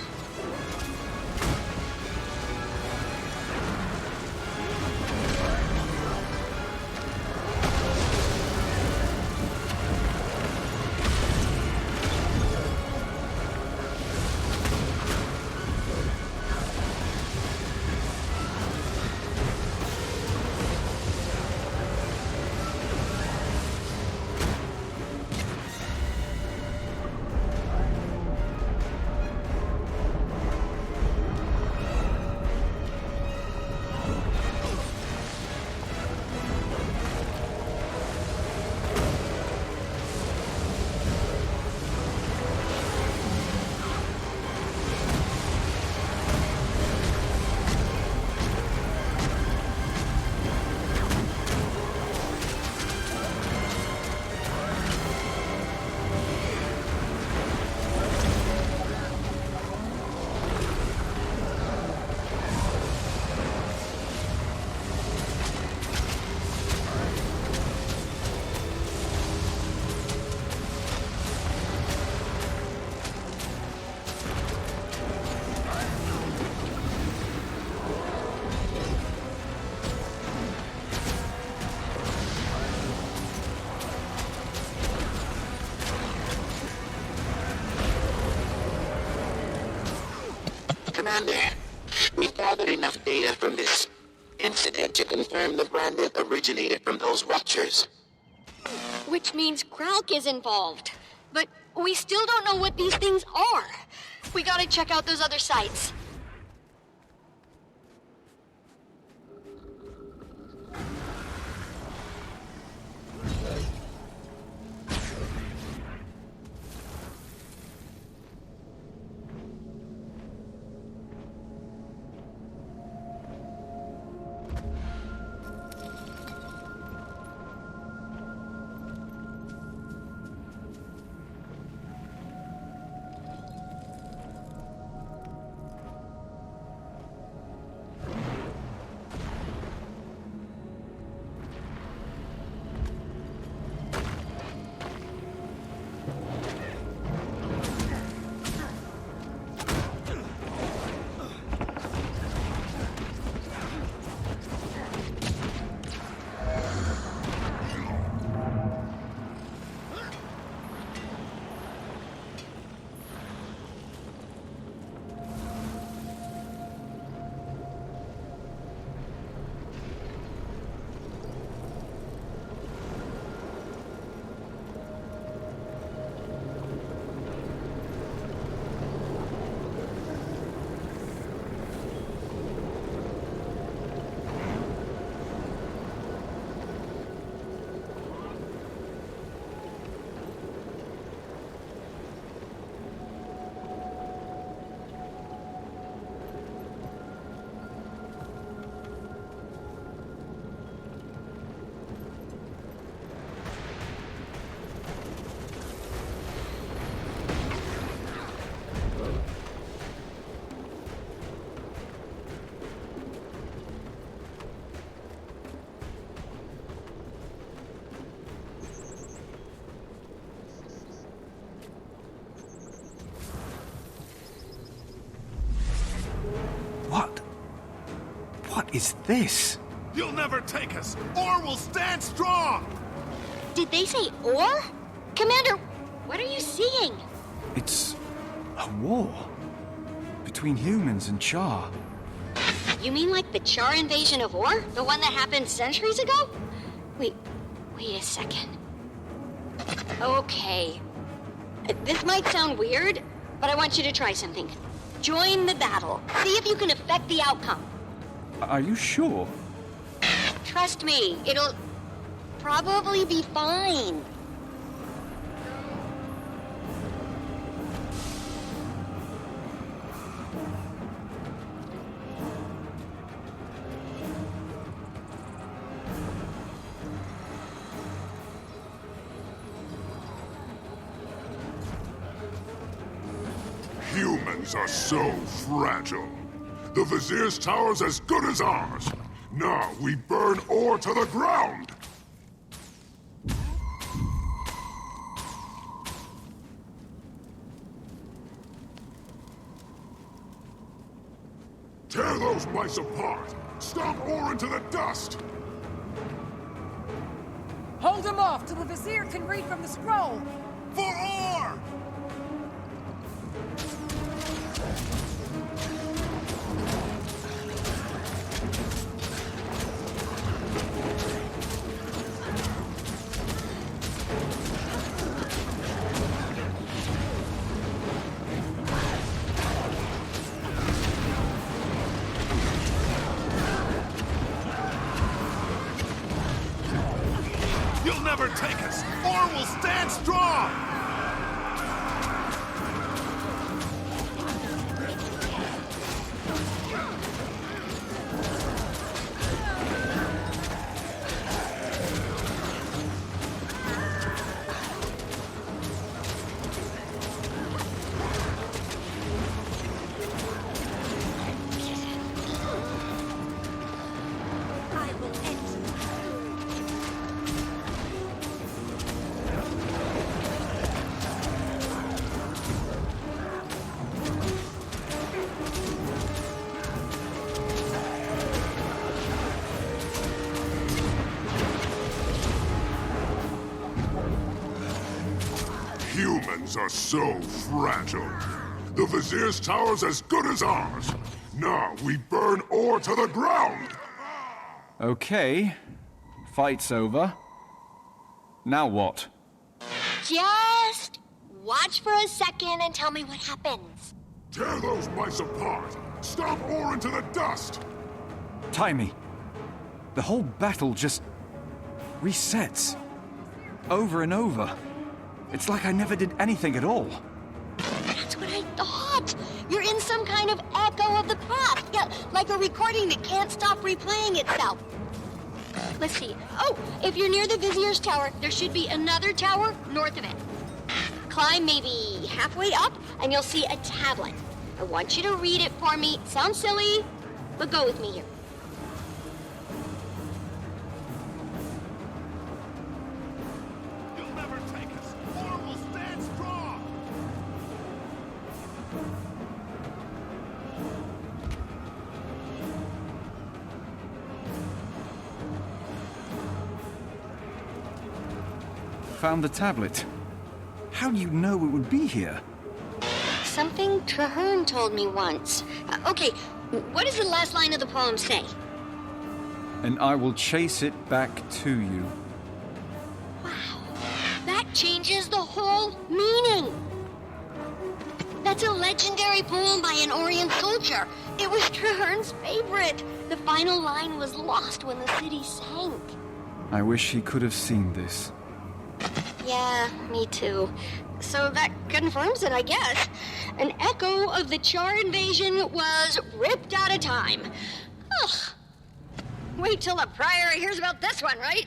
Commander, we've gathered enough data from this incident to confirm the branded originated from those ruptures. Which means Krauk is involved. But we still don't know what these things are. We gotta check out those other sites. What is this? You'll never take us, or we'll stand strong! Did they say or? Commander, what are you seeing? It's a war between humans and Char. You mean like the Char invasion of Or? The one that happened centuries ago? Wait a second. Okay. This might sound weird, but I want you to try something. Join the battle. See if you can affect the outcome. Are you sure? Trust me, it'll probably be fine. Humans are so fragile. The Vizier's tower's as good as ours. Now we burn ore to the ground! Tear those mice apart! Stomp ore into the dust! Hold him off till the Vizier can read from the scroll! For ore! You'll never take us, or we'll stand strong! Humans are so fragile. The Vizier's tower's as good as ours. Now we burn ore to the ground! Okay. Fight's over. Now what? Just watch for a second and tell me what happens. Tear those mice apart! Stomp ore into the dust! Timey, the whole battle just resets. Over and over. It's like I never did anything at all. That's what I thought. You're in some kind of echo of the past. Yeah, like a recording that can't stop replaying itself. Let's see. Oh, if you're near the Vizier's tower, there should be another tower north of it. Climb maybe halfway up, and you'll see a tablet. I want you to read it for me. Sounds silly, but go with me here. You'll never take us. Ore will stand strong! Found the tablet. How do you know it would be here? Something Traherne told me once. Okay, what does the last line of the poem say? And I will chase it back to you. That changes the whole meaning. That's a legendary poem by an Orient soldier. It was Traherne's favorite. The final line was lost when the city sank. I wish he could have seen this. Yeah, me too. So that confirms it, I guess. An echo of the Char invasion was ripped out of time. Ugh. Wait till the Prior hears about this one, right?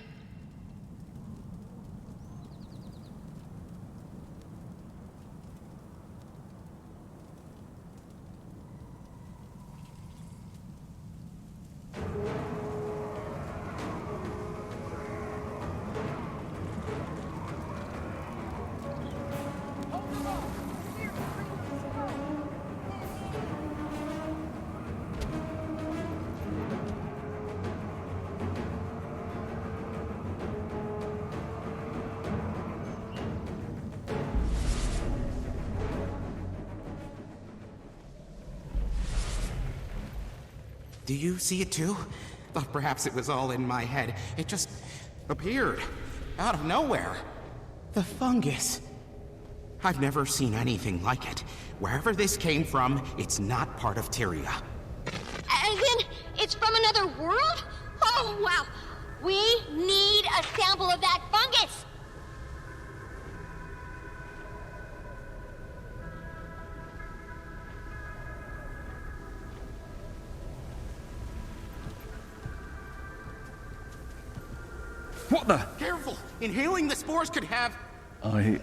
Do you see it too? Thought perhaps it was all in my head. It just appeared out of nowhere. The fungus. I've never seen anything like it. Wherever this came from, it's not part of Tyria. As in, it's from another world? Oh, wow. We need a sample of that fungus. What the? Careful! Inhaling the spores could have... I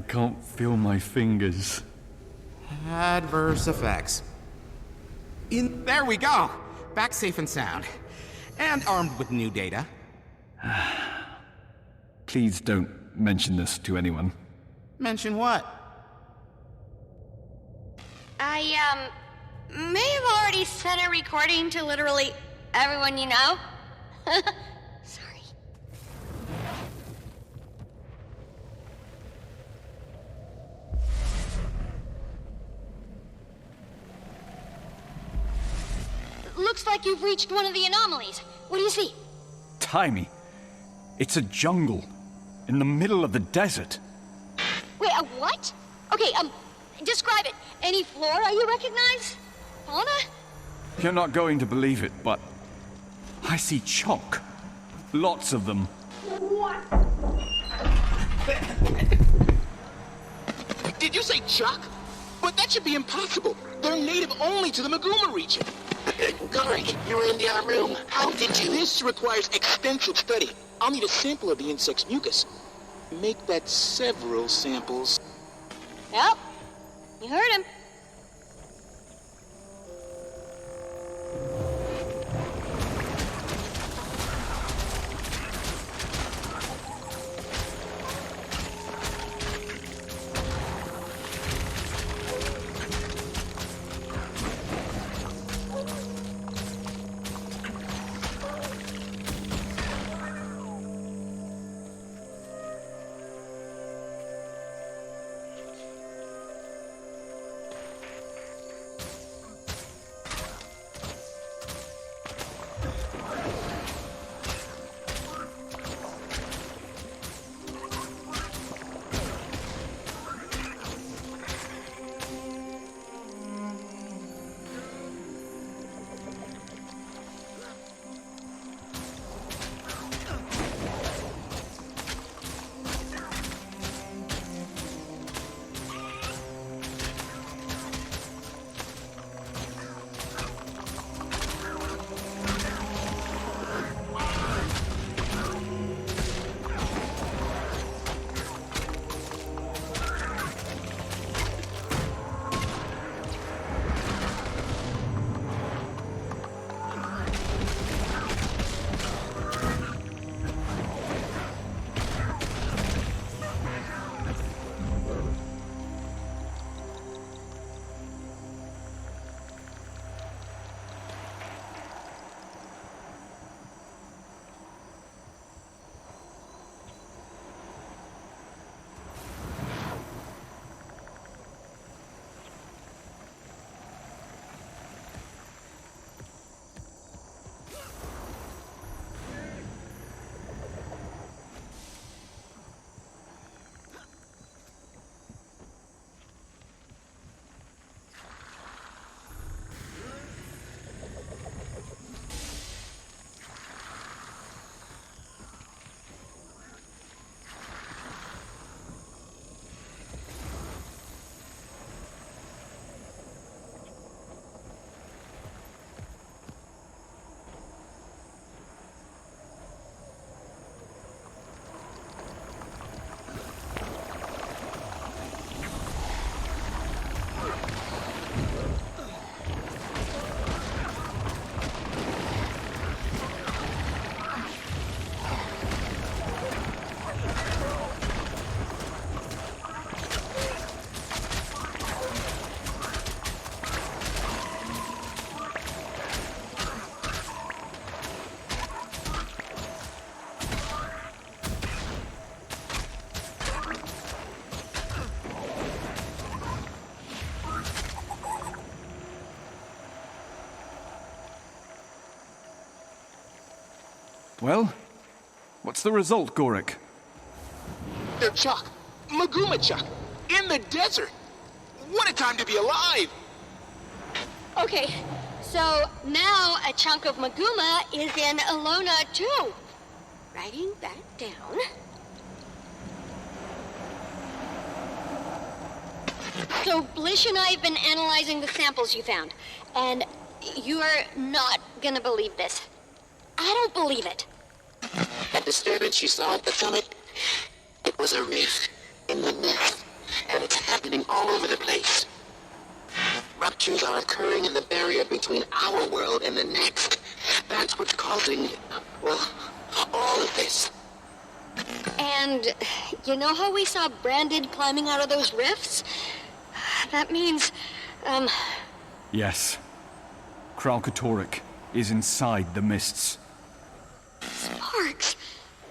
can't feel my fingers. Adverse effects. There we go! Back safe and sound. And armed with new data. Please don't mention this to anyone. Mention what? I, may have already sent a recording to literally everyone you know. Sorry. Looks like you've reached one of the anomalies. What do you see? Timey, it's a jungle in the middle of the desert. Wait, a what? Okay, describe it. Any flora you recognize? Fauna? You're not going to believe it, but I see chalk. Lots of them. What? Did you say chalk? But that should be impossible. They're native only to the Maguma region. Garrick, you were in the other room. How did you? This requires extensive study. I'll need a sample of the insect's mucus. Make that several samples. Yep. You heard him. Well, what's the result, Gorik? They're Chuck. Maguma Chuck. In the desert. What a time to be alive! Okay, so now a chunk of Maguma is in Alona too. Writing that down. So Blish and I have been analyzing the samples you found, and you are not gonna believe this. I don't believe it. That disturbance you saw at the summit, it was a rift in the nest, and it's happening all over the place. Ruptures are occurring in the barrier between our world and the next. That's what's causing, well, all of this. And you know how we saw Branded climbing out of those rifts? That means, Yes. Kralkatorrik is inside the mists. Sparks,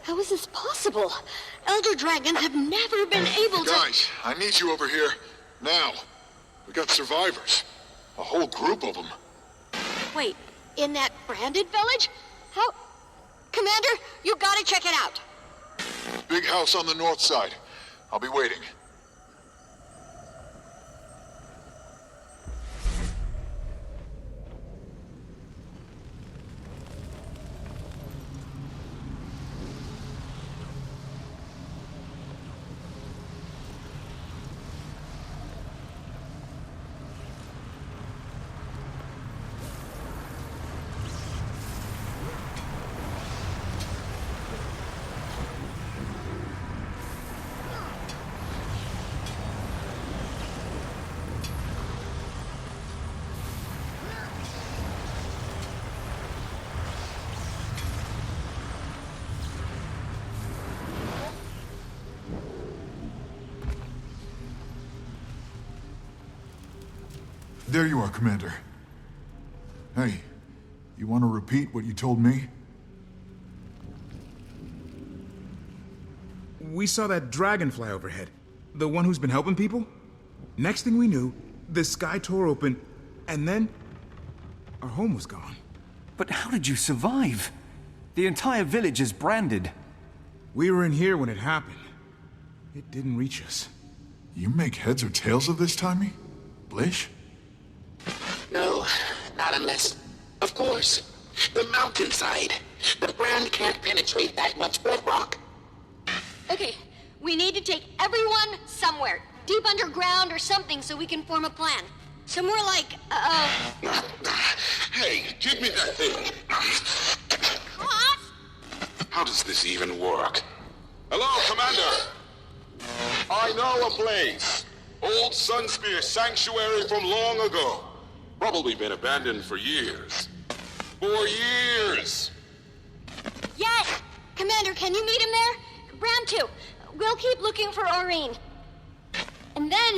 how is this possible? Elder dragons have never been able to... Guys, I need you over here, now. We got survivors. A whole group of them. Wait, in that Branded village? How... Commander, you gotta check it out. Big house on the north side. I'll be waiting. There you are, Commander. Hey, you want to repeat what you told me? We saw that dragonfly overhead. The one who's been helping people? Next thing we knew, the sky tore open, and then... our home was gone. But how did you survive? The entire village is branded. We were in here when it happened. It didn't reach us. You make heads or tails of this, Timmy? Blish? No, not unless... Of course. The mountainside. The brand can't penetrate that much bedrock. Okay, we need to take everyone somewhere. Deep underground or something so we can form a plan. Somewhere like, Hey, give me that thing. What? How does this even work? Hello, Commander. I know a place. Old Sunspear Sanctuary from long ago. Probably been abandoned for years. For years! Yes! Commander, can you meet him there? Bram too. We'll keep looking for Aurene. And then,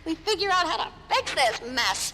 we figure out how to fix this mess.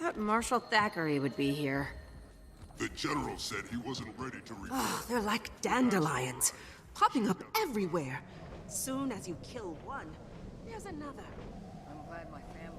thought Marshal Thackeray would be here. The general said he wasn't ready to return. Oh, they're like dandelions, popping up everywhere. Soon as you kill one, there's another. I'm glad my family's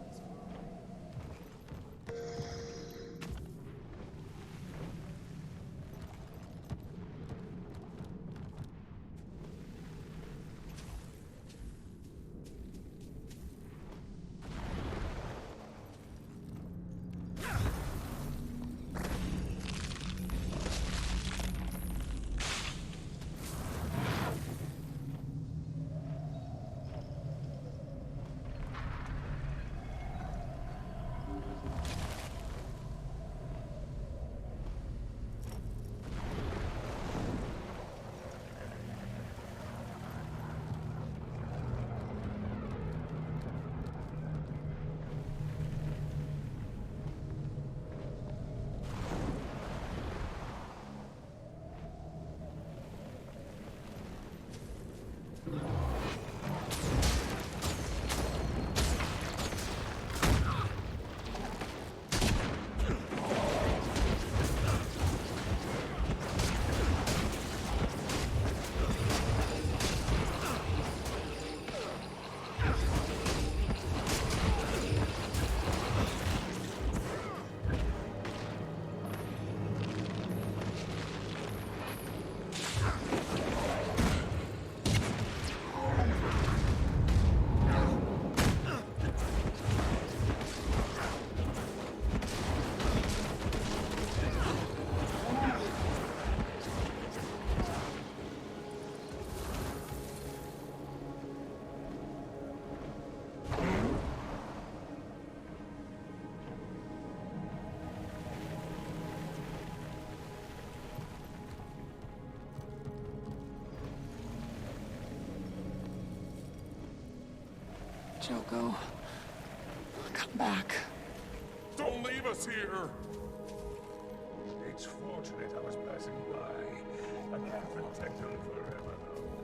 Joko, come back. Don't leave us here! It's fortunate I was passing by. I can't protect them forever, though.